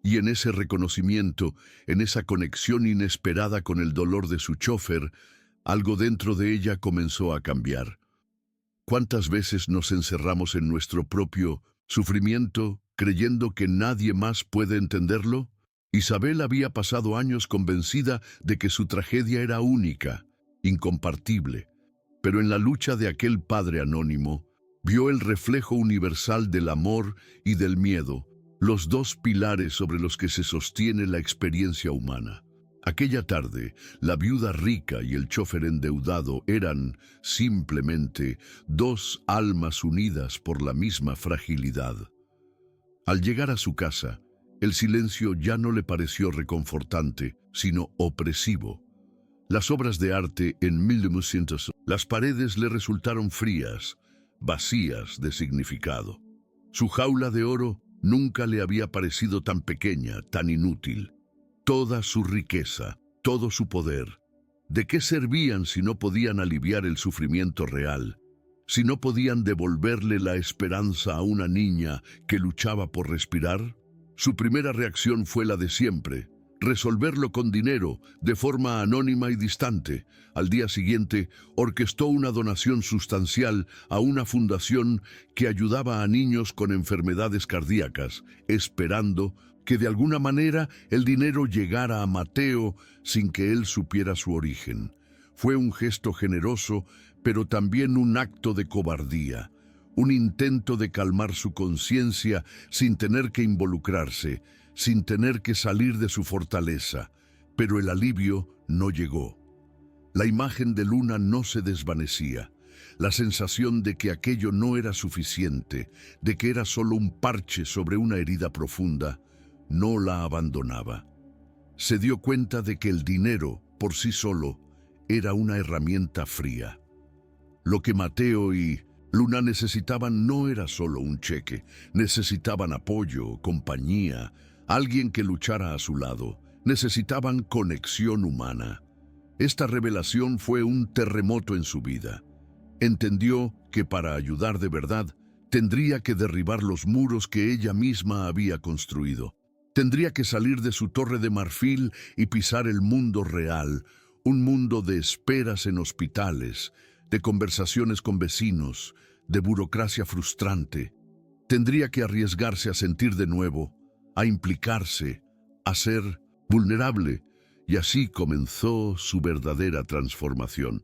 Y en ese reconocimiento, en esa conexión inesperada con el dolor de su chofer, algo dentro de ella comenzó a cambiar. ¿Cuántas veces nos encerramos en nuestro propio sufrimiento creyendo que nadie más puede entenderlo? Isabel había pasado años convencida de que su tragedia era única, incompartible, pero en la lucha de aquel padre anónimo, vio el reflejo universal del amor y del miedo, los dos pilares sobre los que se sostiene la experiencia humana. Aquella tarde, la viuda rica y el chofer endeudado eran, simplemente, dos almas unidas por la misma fragilidad. Al llegar a su casa, el silencio ya no le pareció reconfortante, sino opresivo. Las obras de arte en 1900, las paredes le resultaron frías, vacías de significado. Su jaula de oro nunca le había parecido tan pequeña, tan inútil. Toda su riqueza, todo su poder, ¿de qué servían si no podían aliviar el sufrimiento real? Si no podían devolverle la esperanza a una niña que luchaba por respirar? Su primera reacción fue la de siempre: resolverlo con dinero, de forma anónima y distante. Al día siguiente, orquestó una donación sustancial a una fundación que ayudaba a niños con enfermedades cardíacas, esperando que de alguna manera el dinero llegara a Mateo sin que él supiera su origen. Fue un gesto generoso, pero también un acto de cobardía, un intento de calmar su conciencia sin tener que involucrarse, sin tener que salir de su fortaleza, pero el alivio no llegó. La imagen de Luna no se desvanecía. La sensación de que aquello no era suficiente, de que era solo un parche sobre una herida profunda, no la abandonaba. Se dio cuenta de que el dinero, por sí solo, era una herramienta fría. Lo que Mateo y Luna necesitaban no era solo un cheque, necesitaban apoyo, compañía, alguien que luchara a su lado, necesitaban conexión humana. Esta revelación fue un terremoto en su vida. Entendió que para ayudar de verdad, tendría que derribar los muros que ella misma había construido. Tendría que salir de su torre de marfil y pisar el mundo real, un mundo de esperas en hospitales, de conversaciones con vecinos, de burocracia frustrante. Tendría que arriesgarse a sentir de nuevo, a implicarse, a ser vulnerable, y así comenzó su verdadera transformación.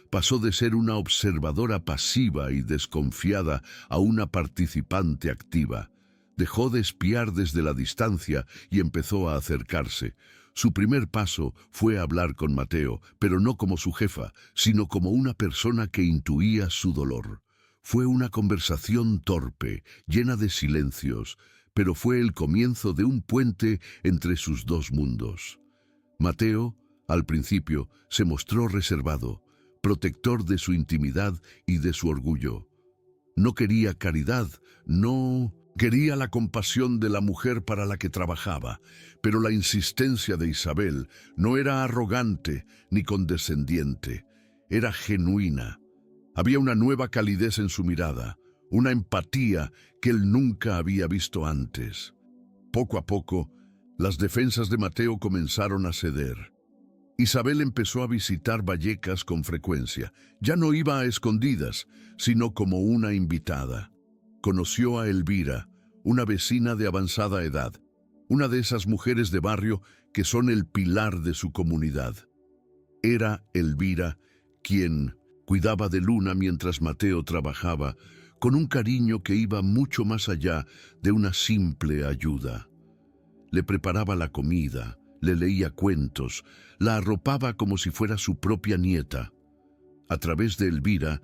Pasó de ser una observadora pasiva y desconfiada a una participante activa. Dejó de espiar desde la distancia y empezó a acercarse. Su primer paso fue hablar con Mateo, pero no como su jefa, sino como una persona que intuía su dolor. Fue una conversación torpe, llena de silencios, pero fue el comienzo de un puente entre sus dos mundos. Mateo, al principio, se mostró reservado, protector de su intimidad y de su orgullo. No quería caridad, no quería la compasión de la mujer para la que trabajaba, pero la insistencia de Isabel no era arrogante ni condescendiente, era genuina. Había una nueva calidez en su mirada, una empatía que él nunca había visto antes. Poco a poco, las defensas de Mateo comenzaron a ceder. Isabel empezó a visitar Vallecas con frecuencia. Ya no iba a escondidas, sino como una invitada. Conoció a Elvira, una vecina de avanzada edad, una de esas mujeres de barrio que son el pilar de su comunidad. Era Elvira quien cuidaba de Luna mientras Mateo trabajaba, con un cariño que iba mucho más allá de una simple ayuda. Le preparaba la comida, le leía cuentos, la arropaba como si fuera su propia nieta. A través de Elvira,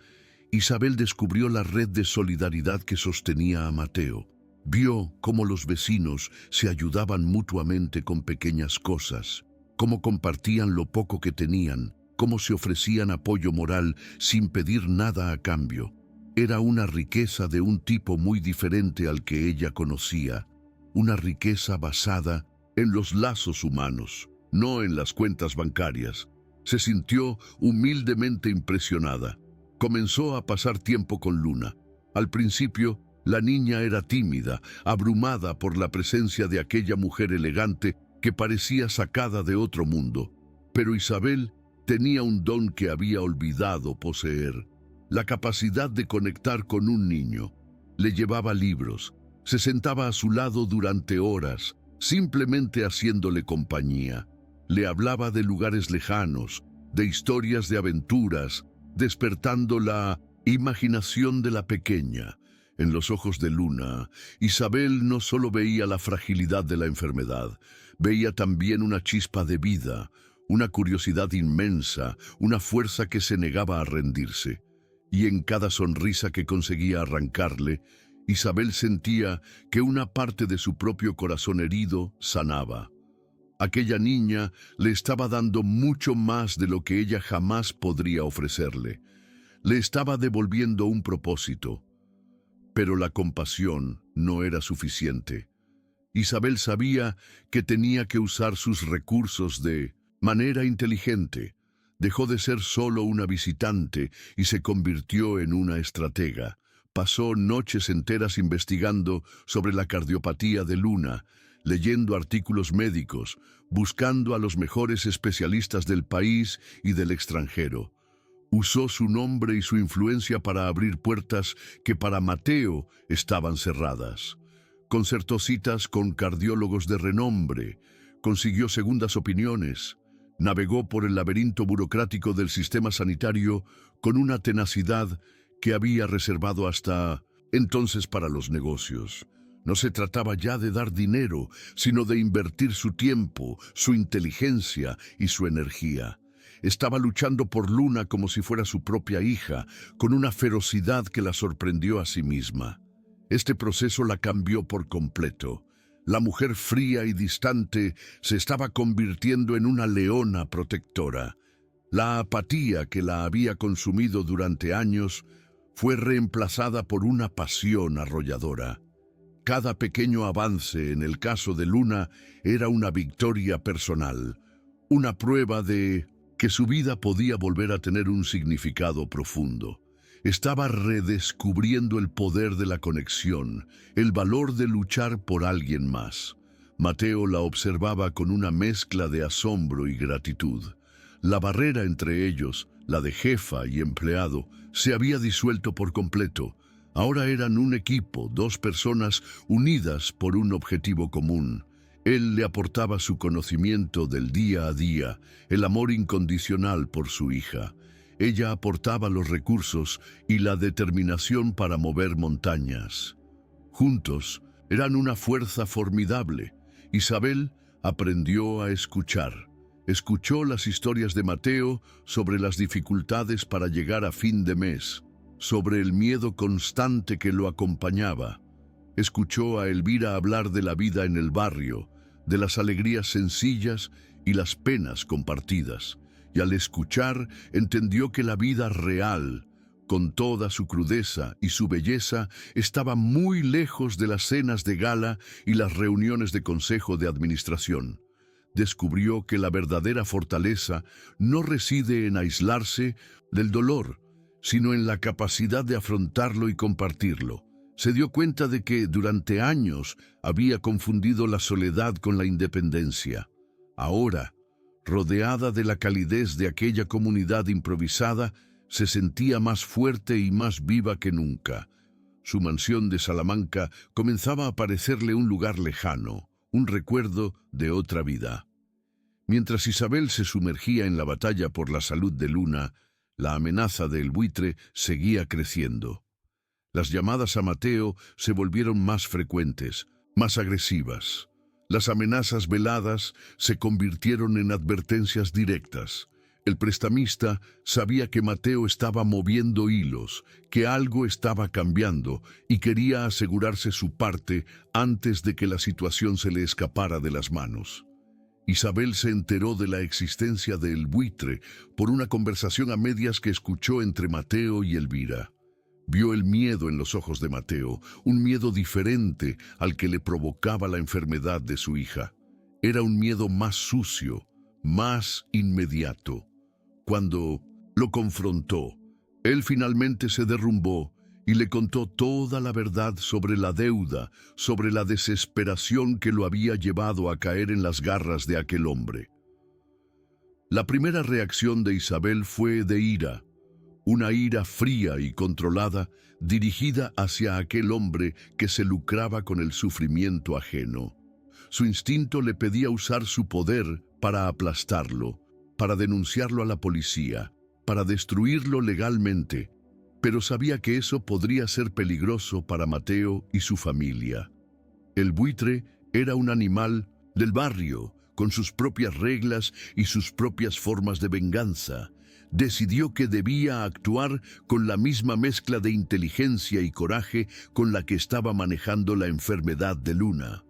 Isabel descubrió la red de solidaridad que sostenía a Mateo. Vio cómo los vecinos se ayudaban mutuamente con pequeñas cosas, cómo compartían lo poco que tenían, cómo se ofrecían apoyo moral sin pedir nada a cambio. Era una riqueza de un tipo muy diferente al que ella conocía, una riqueza basada en los lazos humanos, no en las cuentas bancarias. Se sintió humildemente impresionada. Comenzó a pasar tiempo con Luna. Al principio, la niña era tímida, abrumada por la presencia de aquella mujer elegante que parecía sacada de otro mundo. Pero Isabel tenía un don que había olvidado poseer: la capacidad de conectar con un niño. Le llevaba libros, se sentaba a su lado durante horas, simplemente haciéndole compañía. Le hablaba de lugares lejanos, de historias de aventuras, despertando la imaginación de la pequeña. En los ojos de Luna, Isabel no solo veía la fragilidad de la enfermedad, veía también una chispa de vida, una curiosidad inmensa, una fuerza que se negaba a rendirse. Y en cada sonrisa que conseguía arrancarle, Isabel sentía que una parte de su propio corazón herido sanaba. Aquella niña le estaba dando mucho más de lo que ella jamás podría ofrecerle. Le estaba devolviendo un propósito. Pero la compasión no era suficiente. Isabel sabía que tenía que usar sus recursos de manera inteligente. Dejó de ser solo una visitante y se convirtió en una estratega. Pasó noches enteras investigando sobre la cardiopatía de Luna, leyendo artículos médicos, buscando a los mejores especialistas del país y del extranjero. Usó su nombre y su influencia para abrir puertas que para Mateo estaban cerradas. Concertó citas con cardiólogos de renombre, consiguió segundas opiniones, navegó por el laberinto burocrático del sistema sanitario con una tenacidad que había reservado hasta entonces para los negocios. No se trataba ya de dar dinero, sino de invertir su tiempo, su inteligencia y su energía. Estaba luchando por Luna como si fuera su propia hija, con una ferocidad que la sorprendió a sí misma. Este proceso la cambió por completo. La mujer fría y distante se estaba convirtiendo en una leona protectora. La apatía que la había consumido durante años fue reemplazada por una pasión arrolladora. Cada pequeño avance en el caso de Luna era una victoria personal, una prueba de que su vida podía volver a tener un significado profundo. Estaba redescubriendo el poder de la conexión, el valor de luchar por alguien más. Mateo la observaba con una mezcla de asombro y gratitud. La barrera entre ellos, la de jefa y empleado, se había disuelto por completo. Ahora eran un equipo, dos personas unidas por un objetivo común. Él le aportaba su conocimiento del día a día, el amor incondicional por su hija. Ella aportaba los recursos y la determinación para mover montañas. Juntos eran una fuerza formidable. Isabel aprendió a escuchar. Escuchó las historias de Mateo sobre las dificultades para llegar a fin de mes, sobre el miedo constante que lo acompañaba. Escuchó a Elvira hablar de la vida en el barrio, de las alegrías sencillas y las penas compartidas. Y al escuchar, entendió que la vida real, con toda su crudeza y su belleza, estaba muy lejos de las cenas de gala y las reuniones de consejo de administración. Descubrió que la verdadera fortaleza no reside en aislarse del dolor, sino en la capacidad de afrontarlo y compartirlo. Se dio cuenta de que durante años había confundido la soledad con la independencia. Ahora, rodeada de la calidez de aquella comunidad improvisada, se sentía más fuerte y más viva que nunca. Su mansión de Salamanca comenzaba a parecerle un lugar lejano, un recuerdo de otra vida. Mientras Isabel se sumergía en la batalla por la salud de Luna, la amenaza del buitre seguía creciendo. Las llamadas a Mateo se volvieron más frecuentes, más agresivas. Las amenazas veladas se convirtieron en advertencias directas. El prestamista sabía que Mateo estaba moviendo hilos, que algo estaba cambiando y quería asegurarse su parte antes de que la situación se le escapara de las manos. Isabel se enteró de la existencia del buitre por una conversación a medias que escuchó entre Mateo y Elvira. Vio el miedo en los ojos de Mateo, un miedo diferente al que le provocaba la enfermedad de su hija. Era un miedo más sucio, más inmediato. Cuando lo confrontó, él finalmente se derrumbó y le contó toda la verdad sobre la deuda, sobre la desesperación que lo había llevado a caer en las garras de aquel hombre. La primera reacción de Isabel fue de ira, una ira fría y controlada dirigida hacia aquel hombre que se lucraba con el sufrimiento ajeno. Su instinto le pedía usar su poder para aplastarlo, para denunciarlo a la policía, para destruirlo legalmente, pero sabía que eso podría ser peligroso para Mateo y su familia. El buitre era un animal del barrio, con sus propias reglas y sus propias formas de venganza. Decidió que debía actuar con la misma mezcla de inteligencia y coraje con la que estaba manejando la enfermedad de Luna.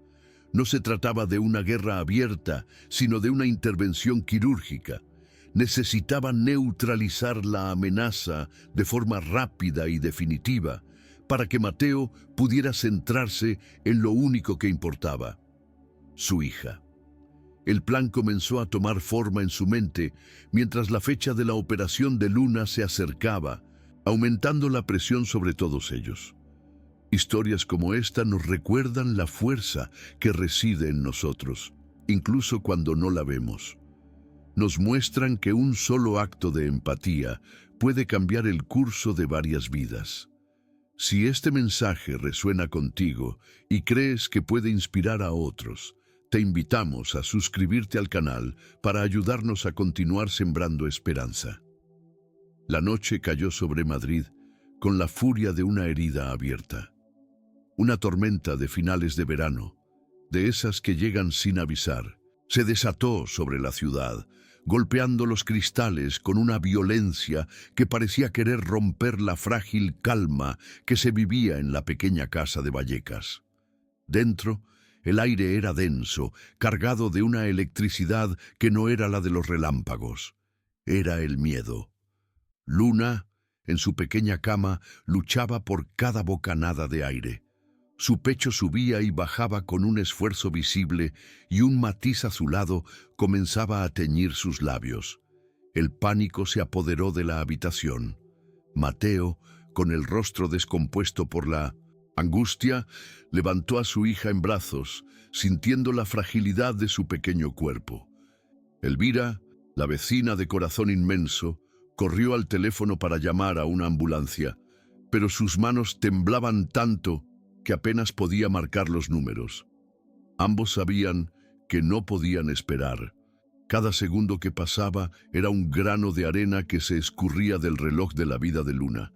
No se trataba de una guerra abierta, sino de una intervención quirúrgica. Necesitaba neutralizar la amenaza de forma rápida y definitiva, para que Mateo pudiera centrarse en lo único que importaba: su hija. El plan comenzó a tomar forma en su mente mientras la fecha de la operación de Luna se acercaba, aumentando la presión sobre todos ellos. Historias como esta nos recuerdan la fuerza que reside en nosotros, incluso cuando no la vemos. Nos muestran que un solo acto de empatía puede cambiar el curso de varias vidas. Si este mensaje resuena contigo y crees que puede inspirar a otros, te invitamos a suscribirte al canal para ayudarnos a continuar sembrando esperanza. La noche cayó sobre Madrid con la furia de una herida abierta. Una tormenta de finales de verano, de esas que llegan sin avisar, se desató sobre la ciudad, golpeando los cristales con una violencia que parecía querer romper la frágil calma que se vivía en la pequeña casa de Vallecas. Dentro, el aire era denso, cargado de una electricidad que no era la de los relámpagos. Era el miedo. Luna, en su pequeña cama, luchaba por cada bocanada de aire. Su pecho subía y bajaba con un esfuerzo visible y un matiz azulado comenzaba a teñir sus labios. El pánico se apoderó de la habitación. Mateo, con el rostro descompuesto por la angustia, levantó a su hija en brazos, sintiendo la fragilidad de su pequeño cuerpo. Elvira, la vecina de corazón inmenso, corrió al teléfono para llamar a una ambulancia, pero sus manos temblaban tanto que apenas podía marcar los números. Ambos sabían que no podían esperar. Cada segundo que pasaba era un grano de arena que se escurría del reloj de la vida de Luna.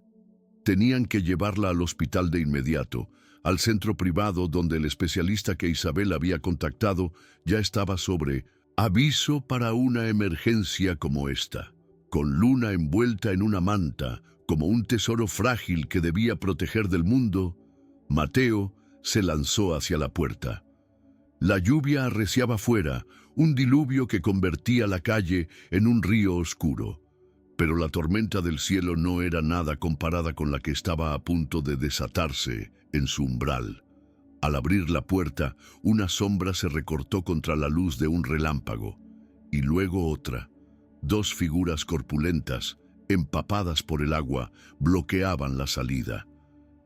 Tenían que llevarla al hospital de inmediato, al centro privado donde el especialista que Isabel había contactado ya estaba sobre aviso para una emergencia como esta. Con Luna envuelta en una manta, como un tesoro frágil que debía proteger del mundo, Mateo se lanzó hacia la puerta. La lluvia arreciaba fuera, un diluvio que convertía la calle en un río oscuro. Pero la tormenta del cielo no era nada comparada con la que estaba a punto de desatarse en su umbral. Al abrir la puerta, una sombra se recortó contra la luz de un relámpago, y luego otra. Dos figuras corpulentas, empapadas por el agua, bloqueaban la salida.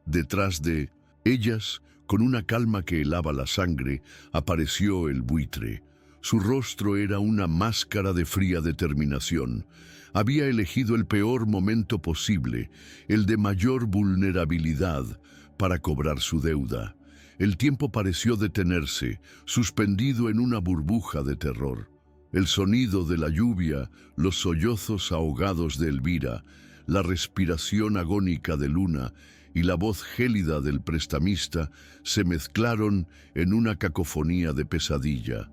Detrás de ellas, con una calma que helaba la sangre, apareció el buitre. Su rostro era una máscara de fría determinación. Había elegido el peor momento posible, el de mayor vulnerabilidad, para cobrar su deuda. El tiempo pareció detenerse, suspendido en una burbuja de terror. El sonido de la lluvia, los sollozos ahogados de Elvira, la respiración agónica de Luna y la voz gélida del prestamista se mezclaron en una cacofonía de pesadilla.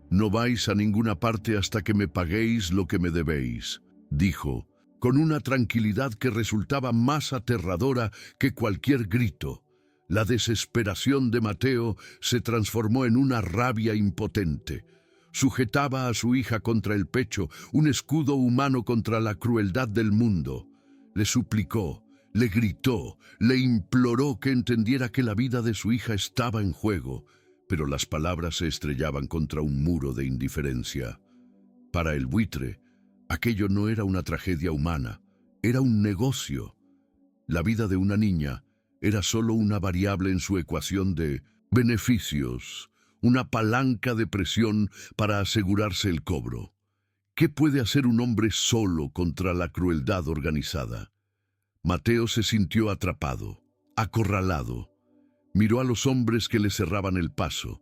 «No vais a ninguna parte hasta que me paguéis lo que me debéis», dijo, con una tranquilidad que resultaba más aterradora que cualquier grito. La desesperación de Mateo se transformó en una rabia impotente. Sujetaba a su hija contra el pecho, un escudo humano contra la crueldad del mundo. Le suplicó, le gritó, le imploró que entendiera que la vida de su hija estaba en juego, pero las palabras se estrellaban contra un muro de indiferencia. Para el buitre, aquello no era una tragedia humana, era un negocio. La vida de una niña era solo una variable en su ecuación de beneficios, una palanca de presión para asegurarse el cobro. ¿Qué puede hacer un hombre solo contra la crueldad organizada? Mateo se sintió atrapado, acorralado. Miró a los hombres que le cerraban el paso,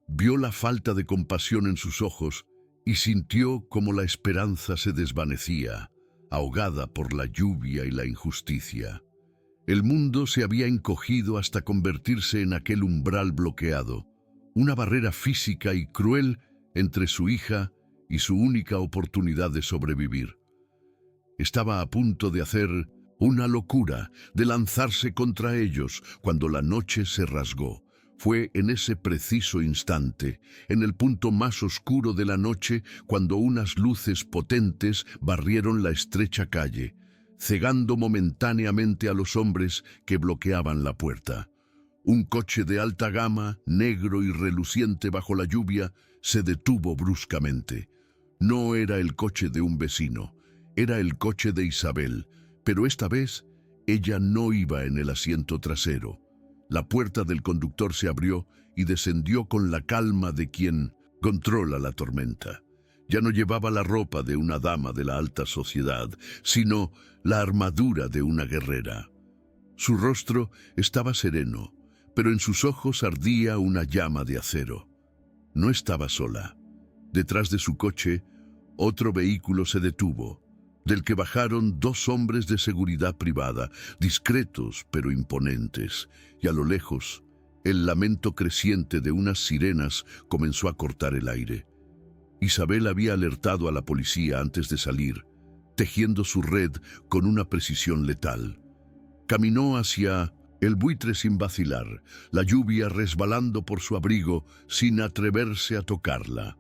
Vio la falta de compasión en sus ojos y sintió como la esperanza se desvanecía, ahogada por la lluvia y la injusticia. El mundo se había encogido hasta convertirse en aquel umbral bloqueado, una barrera física y cruel entre su hija y su única oportunidad de sobrevivir. Estaba a punto de hacer una locura, de lanzarse contra ellos, cuando la noche se rasgó. Fue en ese preciso instante, en el punto más oscuro de la noche, cuando unas luces potentes barrieron la estrecha calle, cegando momentáneamente a los hombres que bloqueaban la puerta. Un coche de alta gama, negro y reluciente bajo la lluvia, se detuvo bruscamente. No era el coche de un vecino, era el coche de Isabel, pero esta vez ella no iba en el asiento trasero. La puerta del conductor se abrió y descendió con la calma de quien controla la tormenta. Ya no llevaba la ropa de una dama de la alta sociedad, sino la armadura de una guerrera. Su rostro estaba sereno, pero en sus ojos ardía una llama de acero. No estaba sola. Detrás de su coche, otro vehículo se detuvo, del que bajaron dos hombres de seguridad privada, discretos pero imponentes, y a lo lejos, el lamento creciente de unas sirenas comenzó a cortar el aire. Isabel había alertado a la policía antes de salir, tejiendo su red con una precisión letal. Caminó hacia el buitre sin vacilar, la lluvia resbalando por su abrigo sin atreverse a tocarla.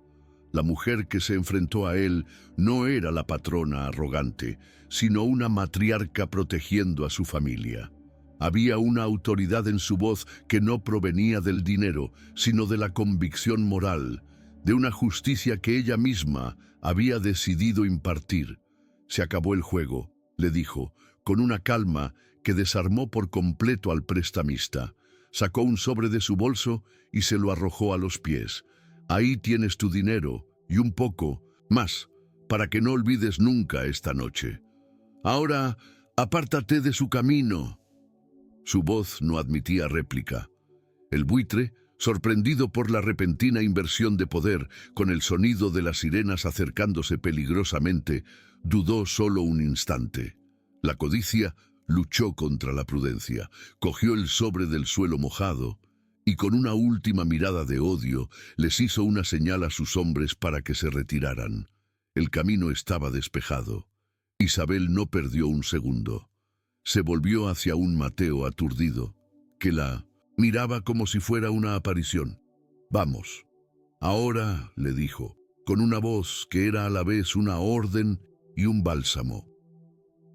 La mujer que se enfrentó a él no era la patrona arrogante, sino una matriarca protegiendo a su familia. Había una autoridad en su voz que no provenía del dinero, sino de la convicción moral, de una justicia que ella misma había decidido impartir. Se acabó el juego, le dijo, con una calma que desarmó por completo al prestamista. Sacó un sobre de su bolso y se lo arrojó a los pies. Ahí tienes tu dinero y un poco más, para que no olvides nunca esta noche. Ahora, apártate de su camino. Su voz no admitía réplica. El buitre, sorprendido por la repentina inversión de poder, con el sonido de las sirenas acercándose peligrosamente, dudó solo un instante. La codicia luchó contra la prudencia, cogió el sobre del suelo mojado y con una última mirada de odio les hizo una señal a sus hombres para que se retiraran. El camino estaba despejado. Isabel no perdió un segundo. Se volvió hacia un Mateo aturdido, que la miraba como si fuera una aparición. «Vamos». «Ahora», le dijo, con una voz que era a la vez una orden y un bálsamo.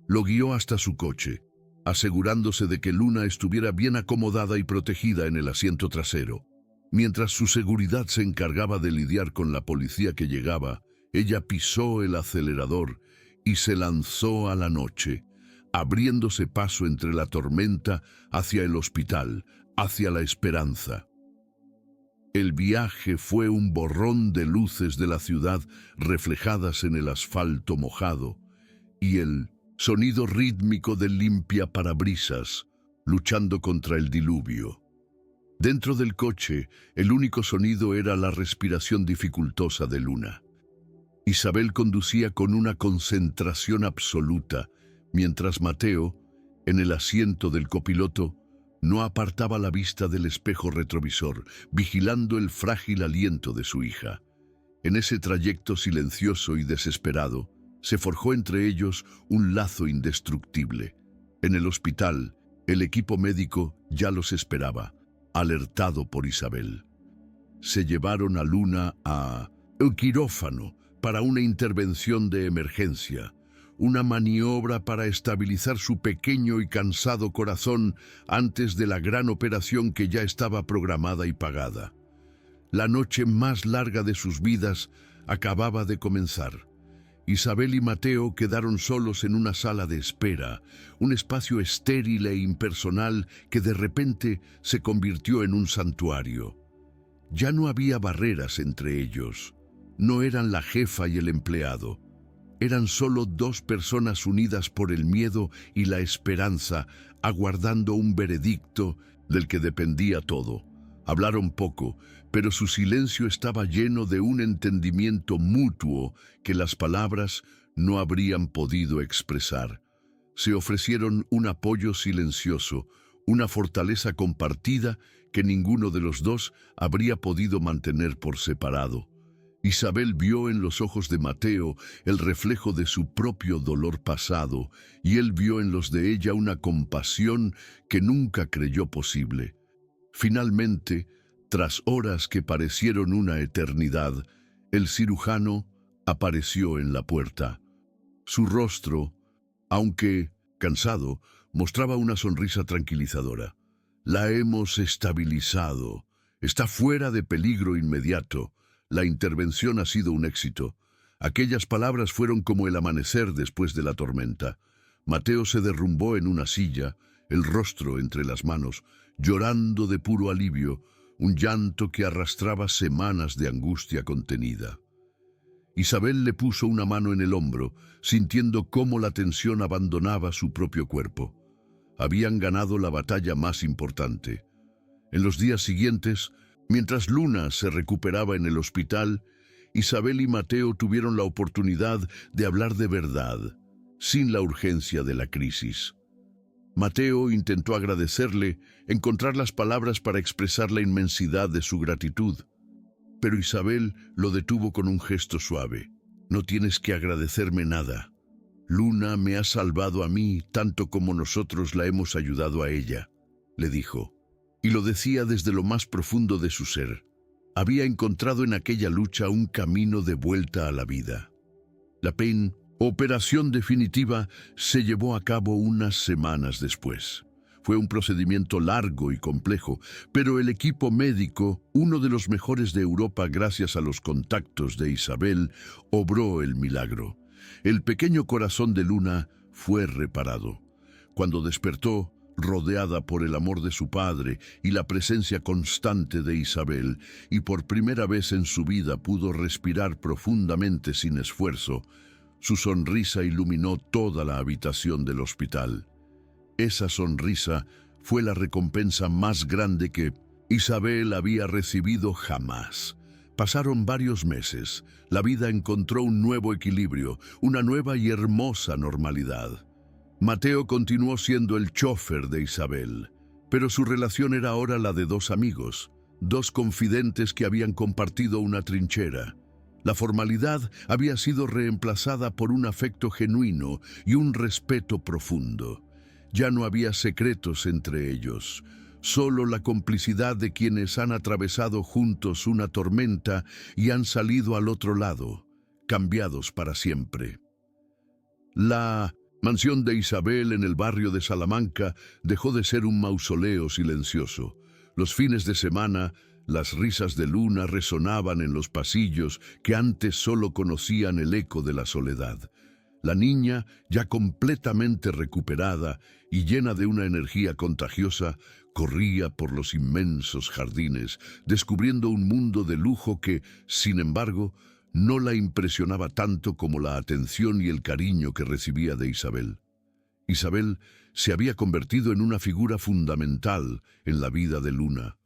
Lo guió hasta su coche, asegurándose de que Luna estuviera bien acomodada y protegida en el asiento trasero. Mientras su seguridad se encargaba de lidiar con la policía que llegaba, ella pisó el acelerador y se lanzó a la noche, abriéndose paso entre la tormenta hacia el hospital, hacia la esperanza. El viaje fue un borrón de luces de la ciudad reflejadas en el asfalto mojado y el sonido rítmico del limpiaparabrisas luchando contra el diluvio. Dentro del coche, el único sonido era la respiración dificultosa de Luna. Isabel conducía con una concentración absoluta, mientras Mateo, en el asiento del copiloto, no apartaba la vista del espejo retrovisor, vigilando el frágil aliento de su hija. En ese trayecto silencioso y desesperado, se forjó entre ellos un lazo indestructible. En el hospital, el equipo médico ya los esperaba, alertado por Isabel. Se llevaron a Luna a el quirófano para una intervención de emergencia, una maniobra para estabilizar su pequeño y cansado corazón antes de la gran operación que ya estaba programada y pagada. La noche más larga de sus vidas acababa de comenzar. Isabel y Mateo quedaron solos en una sala de espera, un espacio estéril e impersonal que de repente se convirtió en un santuario. Ya no había barreras entre ellos. No eran la jefa y el empleado. Eran solo dos personas unidas por el miedo y la esperanza, aguardando un veredicto del que dependía todo. Hablaron poco, pero su silencio estaba lleno de un entendimiento mutuo que las palabras no habrían podido expresar. Se ofrecieron un apoyo silencioso, una fortaleza compartida que ninguno de los dos habría podido mantener por separado. Isabel vio en los ojos de Mateo el reflejo de su propio dolor pasado, y él vio en los de ella una compasión que nunca creyó posible. Finalmente, tras horas que parecieron una eternidad, el cirujano apareció en la puerta. Su rostro, aunque cansado, mostraba una sonrisa tranquilizadora. La hemos estabilizado. Está fuera de peligro inmediato. La intervención ha sido un éxito. Aquellas palabras fueron como el amanecer después de la tormenta. Mateo se derrumbó en una silla, el rostro entre las manos, llorando de puro alivio, un llanto que arrastraba semanas de angustia contenida. Isabel le puso una mano en el hombro, sintiendo cómo la tensión abandonaba su propio cuerpo. Habían ganado la batalla más importante. En los días siguientes, mientras Luna se recuperaba en el hospital, Isabel y Mateo tuvieron la oportunidad de hablar de verdad, sin la urgencia de la crisis. Mateo intentó agradecerle, encontrar las palabras para expresar la inmensidad de su gratitud, pero Isabel lo detuvo con un gesto suave. No tienes que agradecerme nada. Luna me ha salvado a mí tanto como nosotros la hemos ayudado a ella, le dijo. Y lo decía desde lo más profundo de su ser. Había encontrado en aquella lucha un camino de vuelta a la vida. La operación definitiva se llevó a cabo unas semanas después. Fue un procedimiento largo y complejo, pero el equipo médico, uno de los mejores de Europa gracias a los contactos de Isabel, obró el milagro. El pequeño corazón de Luna fue reparado. Cuando despertó, rodeada por el amor de su padre y la presencia constante de Isabel, y por primera vez en su vida pudo respirar profundamente sin esfuerzo, su sonrisa iluminó toda la habitación del hospital. Esa sonrisa fue la recompensa más grande que Isabel había recibido jamás. Pasaron varios meses. La vida encontró un nuevo equilibrio, una nueva y hermosa normalidad. Mateo continuó siendo el chofer de Isabel, pero su relación era ahora la de dos amigos, dos confidentes que habían compartido una trinchera. La formalidad había sido reemplazada por un afecto genuino y un respeto profundo. Ya no había secretos entre ellos, solo la complicidad de quienes han atravesado juntos una tormenta y han salido al otro lado, cambiados para siempre. La mansión de Isabel en el barrio de Salamanca dejó de ser un mausoleo silencioso. Los fines de semana, las risas de Luna resonaban en los pasillos que antes solo conocían el eco de la soledad. La niña, ya completamente recuperada y llena de una energía contagiosa, corría por los inmensos jardines, descubriendo un mundo de lujo que, sin embargo, no la impresionaba tanto como la atención y el cariño que recibía de Isabel. Isabel se había convertido en una figura fundamental en la vida de Luna,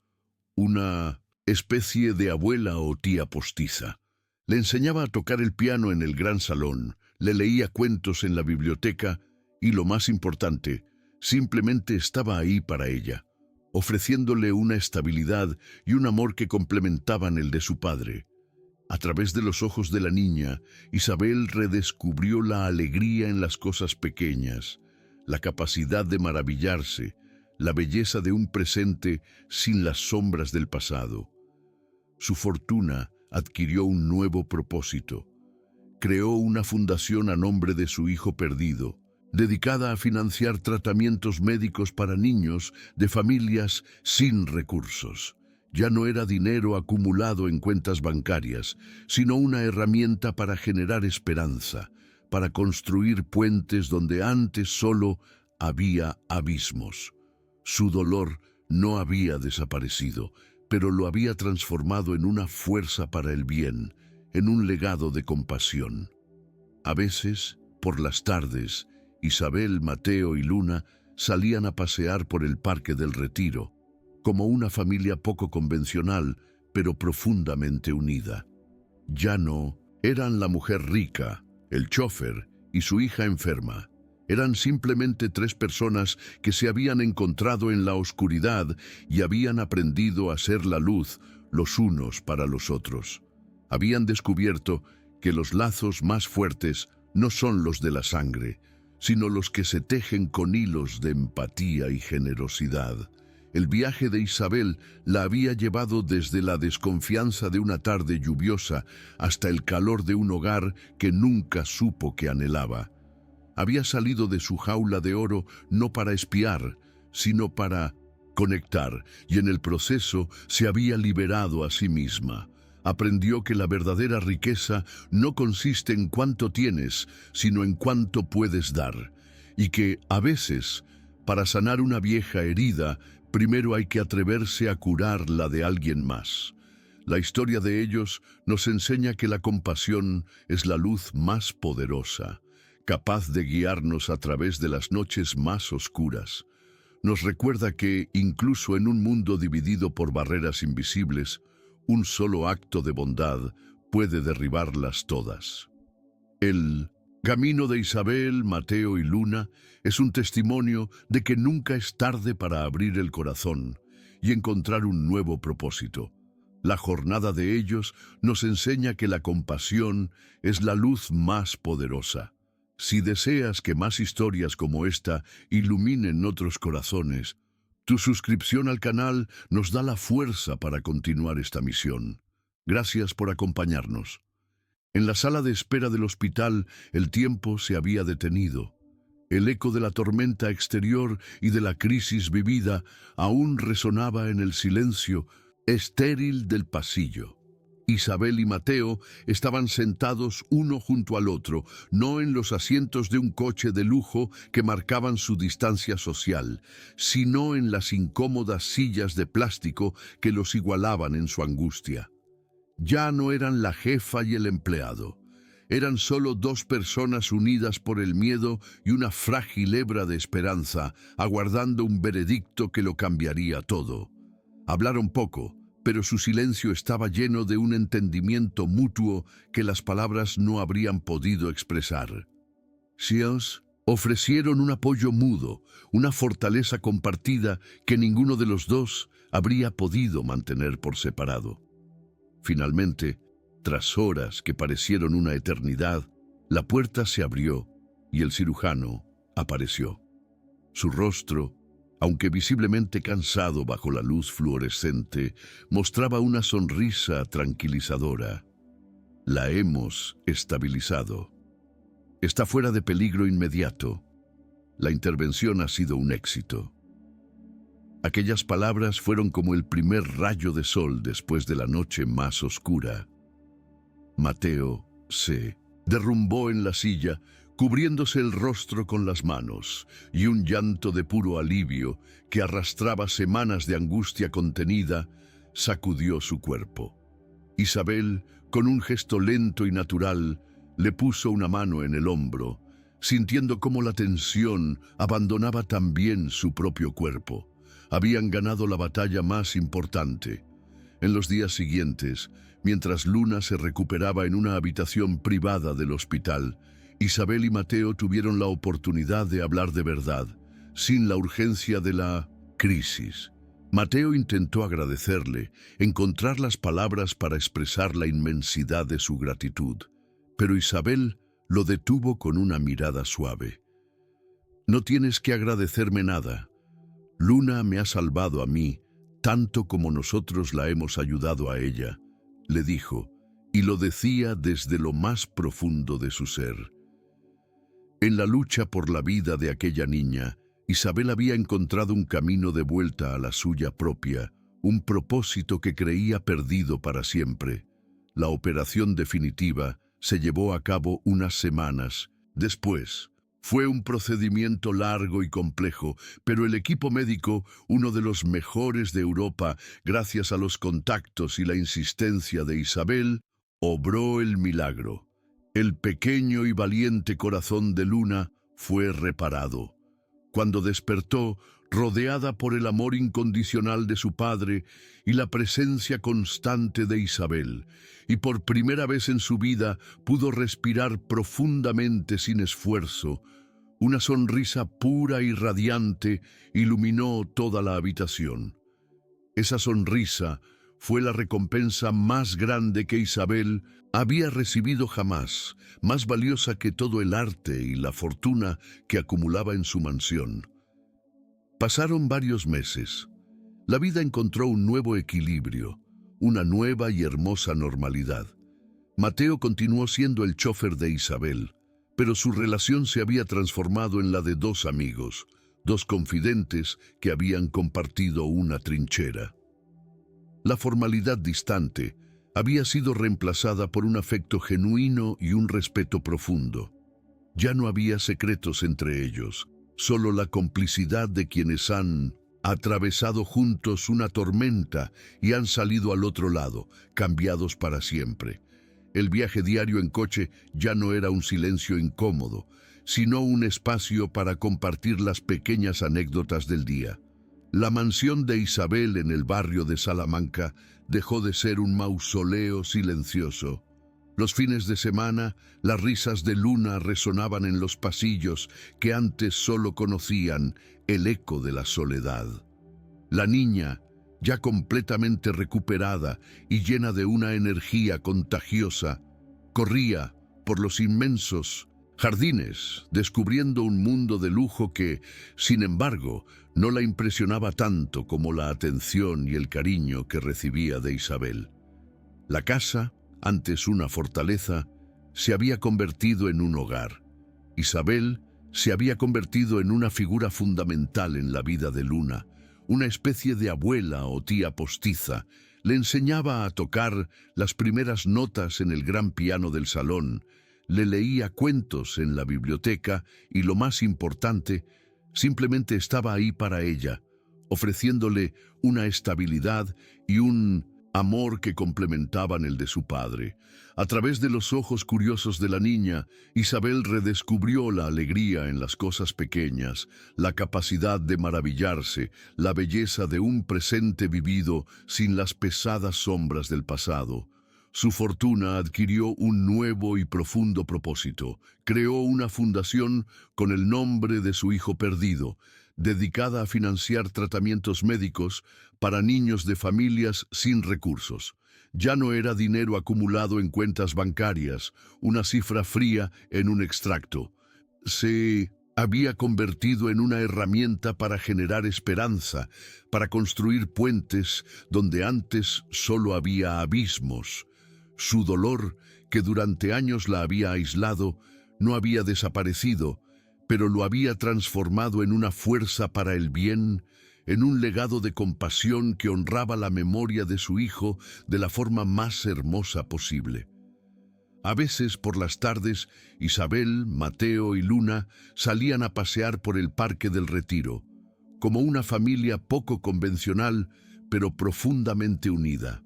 una especie de abuela o tía postiza. Le enseñaba a tocar el piano en el gran salón, le leía cuentos en la biblioteca y, lo más importante, simplemente estaba ahí para ella, ofreciéndole una estabilidad y un amor que complementaban el de su padre. A través de los ojos de la niña, Isabel redescubrió la alegría en las cosas pequeñas, la capacidad de maravillarse, la belleza de un presente sin las sombras del pasado. Su fortuna adquirió un nuevo propósito. Creó una fundación a nombre de su hijo perdido, dedicada a financiar tratamientos médicos para niños de familias sin recursos. Ya no era dinero acumulado en cuentas bancarias, sino una herramienta para generar esperanza, para construir puentes donde antes solo había abismos. Su dolor no había desaparecido, pero lo había transformado en una fuerza para el bien, en un legado de compasión. A veces, por las tardes, Isabel, Mateo y Luna salían a pasear por el Parque del Retiro. como una familia poco convencional, pero profundamente unida. Ya no eran la mujer rica, el chofer y su hija enferma. Eran simplemente tres personas que se habían encontrado en la oscuridad y habían aprendido a ser la luz los unos para los otros. Habían descubierto que los lazos más fuertes no son los de la sangre, sino los que se tejen con hilos de empatía y generosidad. El viaje de Isabel la había llevado desde la desconfianza de una tarde lluviosa hasta el calor de un hogar que nunca supo que anhelaba. Había salido de su jaula de oro no para espiar, sino para conectar, y en el proceso se había liberado a sí misma. Aprendió que la verdadera riqueza no consiste en cuánto tienes, sino en cuánto puedes dar, y que, a veces, para sanar una vieja herida, primero hay que atreverse a curar la de alguien más. La historia de ellos nos enseña que la compasión es la luz más poderosa, capaz de guiarnos a través de las noches más oscuras. Nos recuerda que, incluso en un mundo dividido por barreras invisibles, un solo acto de bondad puede derribarlas todas. El camino de Isabel, Mateo y Luna es un testimonio de que nunca es tarde para abrir el corazón y encontrar un nuevo propósito. La jornada de ellos nos enseña que la compasión es la luz más poderosa. Si deseas que más historias como esta iluminen otros corazones, tu suscripción al canal nos da la fuerza para continuar esta misión. Gracias por acompañarnos. En la sala de espera del hospital, el tiempo se había detenido. El eco de la tormenta exterior y de la crisis vivida aún resonaba en el silencio estéril del pasillo. Isabel y Mateo estaban sentados uno junto al otro, no en los asientos de un coche de lujo que marcaban su distancia social, sino en las incómodas sillas de plástico que los igualaban en su angustia. Ya no eran la jefa y el empleado. Eran solo dos personas unidas por el miedo y una frágil hebra de esperanza, aguardando un veredicto que lo cambiaría todo. Hablaron poco, pero su silencio estaba lleno de un entendimiento mutuo que las palabras no habrían podido expresar. Se ofrecieron un apoyo mudo, una fortaleza compartida que ninguno de los dos habría podido mantener por separado. Finalmente, tras horas que parecieron una eternidad, la puerta se abrió y el cirujano apareció. Su rostro, aunque visiblemente cansado bajo la luz fluorescente, mostraba una sonrisa tranquilizadora. La hemos estabilizado. Está fuera de peligro inmediato. La intervención ha sido un éxito. Aquellas palabras fueron como el primer rayo de sol después de la noche más oscura. Mateo se derrumbó en la silla, cubriéndose el rostro con las manos, y un llanto de puro alivio que arrastraba semanas de angustia contenida sacudió su cuerpo. Isabel, con un gesto lento y natural, le puso una mano en el hombro, sintiendo cómo la tensión abandonaba también su propio cuerpo. Habían ganado la batalla más importante. En los días siguientes, mientras Luna se recuperaba en una habitación privada del hospital, Isabel y Mateo tuvieron la oportunidad de hablar de verdad, sin la urgencia de la crisis. Mateo intentó agradecerle, encontrar las palabras para expresar la inmensidad de su gratitud, pero Isabel lo detuvo con una mirada suave. «No tienes que agradecerme nada. Luna me ha salvado a mí, tanto como nosotros la hemos ayudado a ella», le dijo, y lo decía desde lo más profundo de su ser. En la lucha por la vida de aquella niña, Isabel había encontrado un camino de vuelta a la suya propia, un propósito que creía perdido para siempre. La operación definitiva se llevó a cabo unas semanas después. Fue un procedimiento largo y complejo, pero el equipo médico, uno de los mejores de Europa, gracias a los contactos y la insistencia de Isabel, obró el milagro. El pequeño y valiente corazón de Luna fue reparado. Cuando despertó, rodeada por el amor incondicional de su padre y la presencia constante de Isabel, y por primera vez en su vida pudo respirar profundamente sin esfuerzo. Una sonrisa pura y radiante iluminó toda la habitación. Esa sonrisa fue la recompensa más grande que Isabel había recibido jamás, más valiosa que todo el arte y la fortuna que acumulaba en su mansión. Pasaron varios meses. La vida encontró un nuevo equilibrio, una nueva y hermosa normalidad. Mateo continuó siendo el chofer de Isabel, pero su relación se había transformado en la de dos amigos, dos confidentes que habían compartido una trinchera. La formalidad distante había sido reemplazada por un afecto genuino y un respeto profundo. Ya no había secretos entre ellos, solo la complicidad de quienes han atravesado juntos una tormenta y han salido al otro lado, cambiados para siempre. El viaje diario en coche ya no era un silencio incómodo, sino un espacio para compartir las pequeñas anécdotas del día. La mansión de Isabel en el barrio de Salamanca dejó de ser un mausoleo silencioso. Los fines de semana, las risas de Luna resonaban en los pasillos que antes solo conocían el eco de la soledad. La niña, ya completamente recuperada y llena de una energía contagiosa, corría por los inmensos jardines, descubriendo un mundo de lujo que, sin embargo, no la impresionaba tanto como la atención y el cariño que recibía de Isabel. La casa, antes una fortaleza, se había convertido en un hogar. Isabel se había convertido en una figura fundamental en la vida de Luna, una especie de abuela o tía postiza. Le enseñaba a tocar las primeras notas en el gran piano del salón, le leía cuentos en la biblioteca y, lo más importante, simplemente estaba ahí para ella, ofreciéndole una estabilidad y un amor que complementaban el de su padre. A través de los ojos curiosos de la niña, Isabel redescubrió la alegría en las cosas pequeñas, la capacidad de maravillarse, la belleza de un presente vivido sin las pesadas sombras del pasado. Su fortuna adquirió un nuevo y profundo propósito. Creó una fundación con el nombre de su hijo perdido, dedicada a financiar tratamientos médicos para niños de familias sin recursos. Ya no era dinero acumulado en cuentas bancarias, una cifra fría en un extracto. Se había convertido en una herramienta para generar esperanza, para construir puentes donde antes solo había abismos. Su dolor, que durante años la había aislado, no había desaparecido, pero lo había transformado en una fuerza para el bien, en un legado de compasión que honraba la memoria de su hijo de la forma más hermosa posible. A veces, por las tardes, Isabel, Mateo y Luna salían a pasear por el Parque del Retiro, como una familia poco convencional, pero profundamente unida.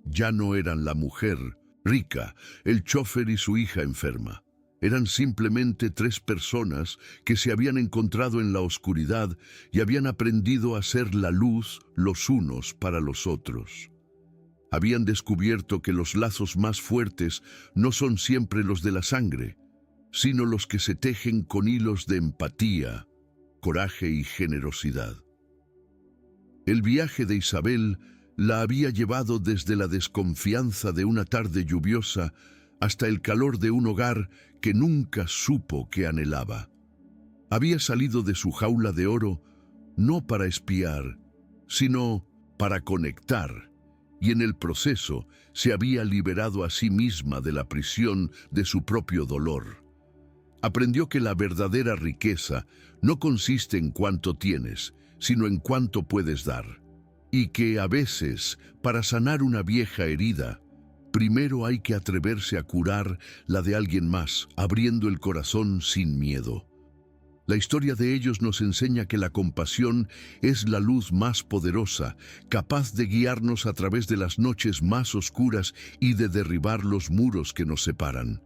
Ya no eran la mujer rica, el chofer y su hija enferma. Eran simplemente tres personas que se habían encontrado en la oscuridad y habían aprendido a ser la luz los unos para los otros. Habían descubierto que los lazos más fuertes no son siempre los de la sangre, sino los que se tejen con hilos de empatía, coraje y generosidad. El viaje de Isabel la había llevado desde la desconfianza de una tarde lluviosa hasta el calor de un hogar que nunca supo que anhelaba. Había salido de su jaula de oro no para espiar, sino para conectar, y en el proceso se había liberado a sí misma de la prisión de su propio dolor. Aprendió que la verdadera riqueza no consiste en cuánto tienes, sino en cuánto puedes dar. Y que a veces, para sanar una vieja herida, primero hay que atreverse a curar la de alguien más, abriendo el corazón sin miedo. La historia de ellos nos enseña que la compasión es la luz más poderosa, capaz de guiarnos a través de las noches más oscuras y de derribar los muros que nos separan.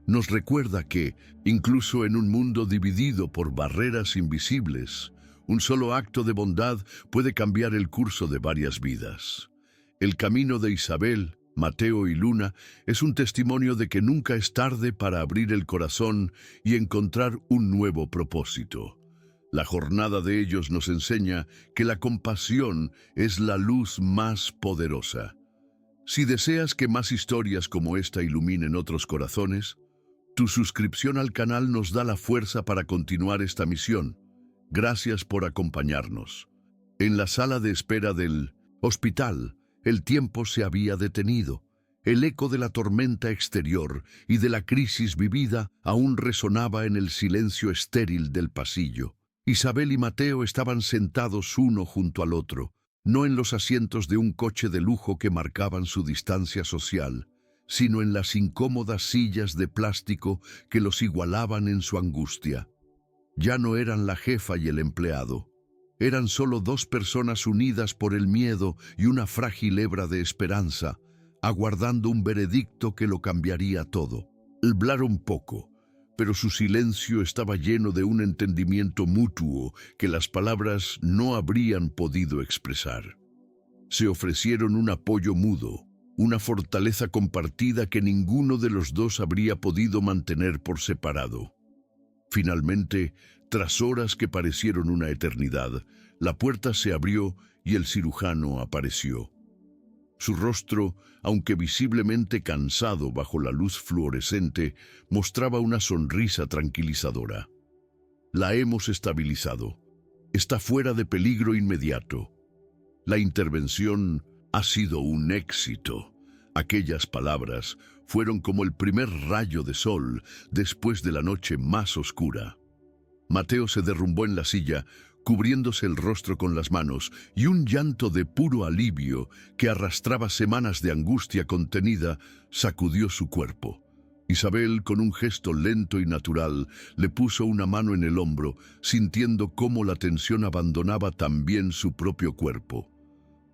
Nos recuerda que, incluso en un mundo dividido por barreras invisibles, Un solo acto de bondad puede cambiar el curso de varias vidas. El camino de Isabel, Mateo y Luna es un testimonio de que nunca es tarde para abrir el corazón y encontrar un nuevo propósito. La jornada de ellos nos enseña que la compasión es la luz más poderosa. Si deseas que más historias como esta iluminen otros corazones, tu suscripción al canal nos da la fuerza para continuar esta misión. Gracias por acompañarnos. En la sala de espera del hospital, el tiempo se había detenido. El eco de la tormenta exterior y de la crisis vivida aún resonaba en el silencio estéril del pasillo. Isabel y Mateo estaban sentados uno junto al otro, no en los asientos de un coche de lujo que marcaban su distancia social, sino en las incómodas sillas de plástico que los igualaban en su angustia. Ya no eran la jefa y el empleado. Eran solo dos personas unidas por el miedo y una frágil hebra de esperanza, aguardando un veredicto que lo cambiaría todo. Hablaron poco, pero su silencio estaba lleno de un entendimiento mutuo que las palabras no habrían podido expresar. Se ofrecieron un apoyo mudo, una fortaleza compartida que ninguno de los dos habría podido mantener por separado. Finalmente, tras horas que parecieron una eternidad, la puerta se abrió y el cirujano apareció. Su rostro, aunque visiblemente cansado bajo la luz fluorescente, mostraba una sonrisa tranquilizadora. La hemos estabilizado. Está fuera de peligro inmediato. La intervención ha sido un éxito. Aquellas palabras fueron como el primer rayo de sol después de la noche más oscura. Mateo se derrumbó en la silla, cubriéndose el rostro con las manos, y un llanto de puro alivio que arrastraba semanas de angustia contenida sacudió su cuerpo. Isabel, con un gesto lento y natural, le puso una mano en el hombro, sintiendo cómo la tensión abandonaba también su propio cuerpo.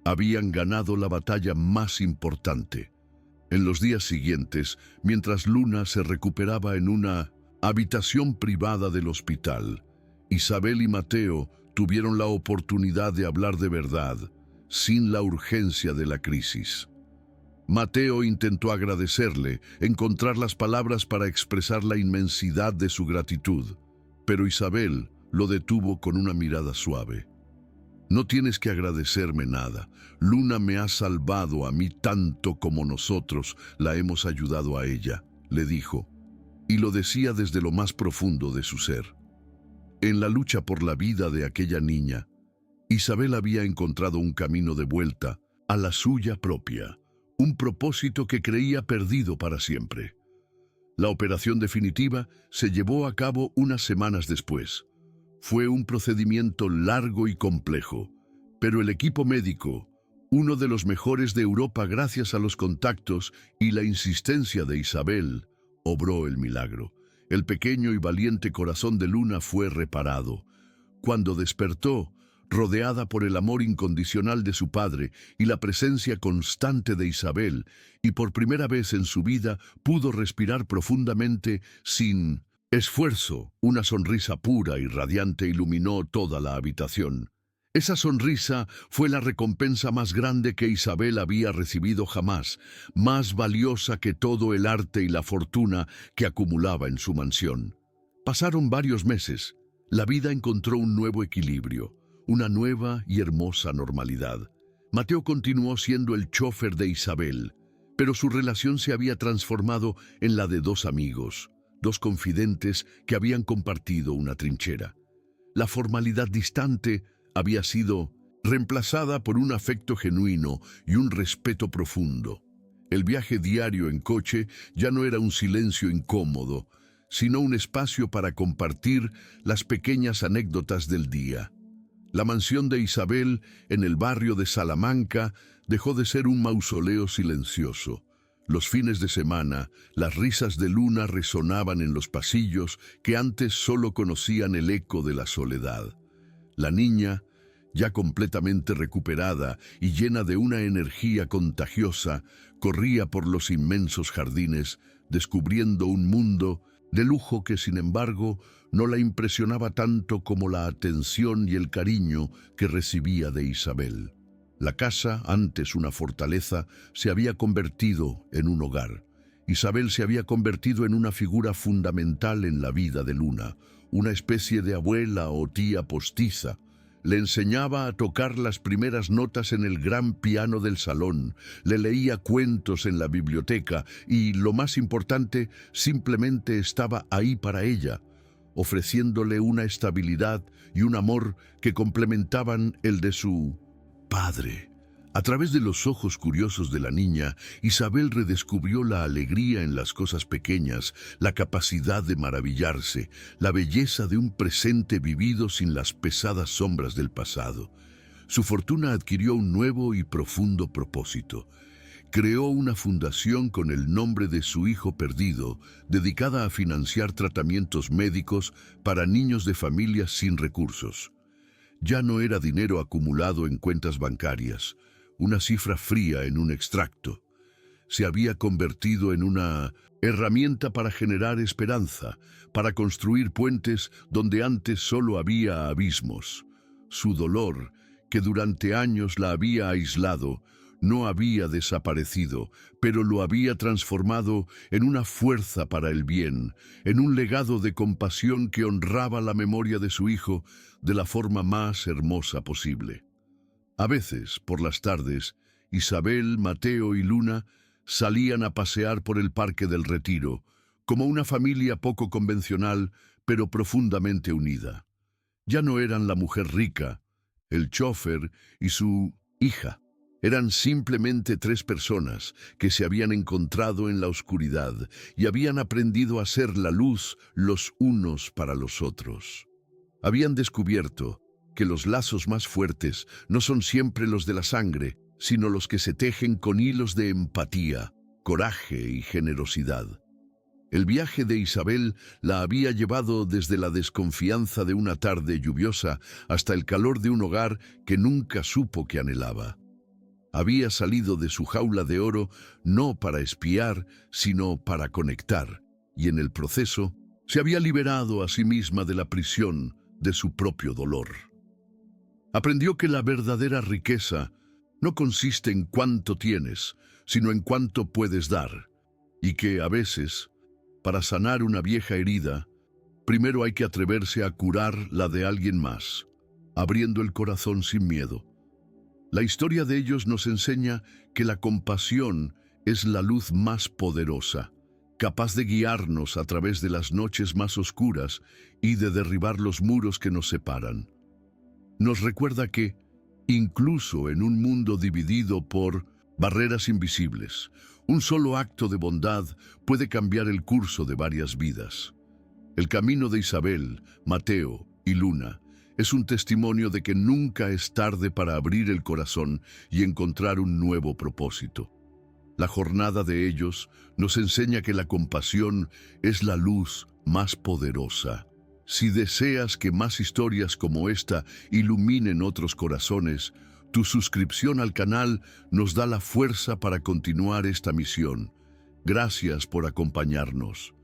Habían ganado la batalla más importante. En los días siguientes, mientras Luna se recuperaba en una habitación privada del hospital, Isabel y Mateo tuvieron la oportunidad de hablar de verdad, sin la urgencia de la crisis. Mateo intentó agradecerle, encontrar las palabras para expresar la inmensidad de su gratitud, pero Isabel lo detuvo con una mirada suave. No tienes que agradecerme nada. Luna me ha salvado a mí tanto como nosotros la hemos ayudado a ella, le dijo, y lo decía desde lo más profundo de su ser. En la lucha por la vida de aquella niña, Isabel había encontrado un camino de vuelta a la suya propia, un propósito que creía perdido para siempre. La operación definitiva se llevó a cabo unas semanas después. Fue un procedimiento largo y complejo, pero el equipo médico, uno de los mejores de Europa gracias a los contactos y la insistencia de Isabel, obró el milagro. El pequeño y valiente corazón de Luna fue reparado. Cuando despertó, rodeada por el amor incondicional de su padre y la presencia constante de Isabel, y por primera vez en su vida pudo respirar profundamente sin esfuerzo, una sonrisa pura y radiante iluminó toda la habitación. Esa sonrisa fue la recompensa más grande que Isabel había recibido jamás, más valiosa que todo el arte y la fortuna que acumulaba en su mansión. Pasaron varios meses. La vida encontró un nuevo equilibrio, una nueva y hermosa normalidad. Mateo continuó siendo el chofer de Isabel, pero su relación se había transformado en la de dos amigos, dos confidentes que habían compartido una trinchera. La formalidad distante había sido reemplazada por un afecto genuino y un respeto profundo. El viaje diario en coche ya no era un silencio incómodo, sino un espacio para compartir las pequeñas anécdotas del día. La mansión de Isabel, en el barrio de Salamanca, dejó de ser un mausoleo silencioso. Los fines de semana, las risas de Luna resonaban en los pasillos que antes solo conocían el eco de la soledad. La niña, ya completamente recuperada y llena de una energía contagiosa, corría por los inmensos jardines, descubriendo un mundo de lujo que sin embargo no la impresionaba tanto como la atención y el cariño que recibía de Isabel. La casa, antes una fortaleza, se había convertido en un hogar. Isabel se había convertido en una figura fundamental en la vida de Luna, una especie de abuela o tía postiza. Le enseñaba a tocar las primeras notas en el gran piano del salón, le leía cuentos en la biblioteca y, lo más importante, simplemente estaba ahí para ella, ofreciéndole una estabilidad y un amor que complementaban el de su padre. A través de los ojos curiosos de la niña, Isabel redescubrió la alegría en las cosas pequeñas, la capacidad de maravillarse, la belleza de un presente vivido sin las pesadas sombras del pasado. Su fortuna adquirió un nuevo y profundo propósito. Creó una fundación con el nombre de su hijo perdido, dedicada a financiar tratamientos médicos para niños de familias sin recursos. Ya no era dinero acumulado en cuentas bancarias, una cifra fría en un extracto. Se había convertido en una herramienta para generar esperanza, para construir puentes donde antes solo había abismos. Su dolor, que durante años la había aislado, no había desaparecido, pero lo había transformado en una fuerza para el bien, en un legado de compasión que honraba la memoria de su hijo de la forma más hermosa posible. A veces, por las tardes, Isabel, Mateo y Luna salían a pasear por el Parque del Retiro, como una familia poco convencional, pero profundamente unida. Ya no eran la mujer rica, el chófer y su hija. Eran simplemente tres personas que se habían encontrado en la oscuridad y habían aprendido a ser la luz los unos para los otros. Habían descubierto que los lazos más fuertes no son siempre los de la sangre, sino los que se tejen con hilos de empatía, coraje y generosidad. El viaje de Isabel la había llevado desde la desconfianza de una tarde lluviosa hasta el calor de un hogar que nunca supo que anhelaba. Había salido de su jaula de oro no para espiar, sino para conectar, y en el proceso se había liberado a sí misma de la prisión de su propio dolor. Aprendió que la verdadera riqueza no consiste en cuánto tienes, sino en cuánto puedes dar, y que a veces, para sanar una vieja herida, primero hay que atreverse a curar la de alguien más, abriendo el corazón sin miedo. La historia de ellos nos enseña que la compasión es la luz más poderosa, capaz de guiarnos a través de las noches más oscuras y de derribar los muros que nos separan. Nos recuerda que, incluso en un mundo dividido por barreras invisibles, un solo acto de bondad puede cambiar el curso de varias vidas. El camino de Isabel, Mateo y Luna es un testimonio de que nunca es tarde para abrir el corazón y encontrar un nuevo propósito. La jornada de ellos nos enseña que la compasión es la luz más poderosa. Si deseas que más historias como esta iluminen otros corazones, tu suscripción al canal nos da la fuerza para continuar esta misión. Gracias por acompañarnos.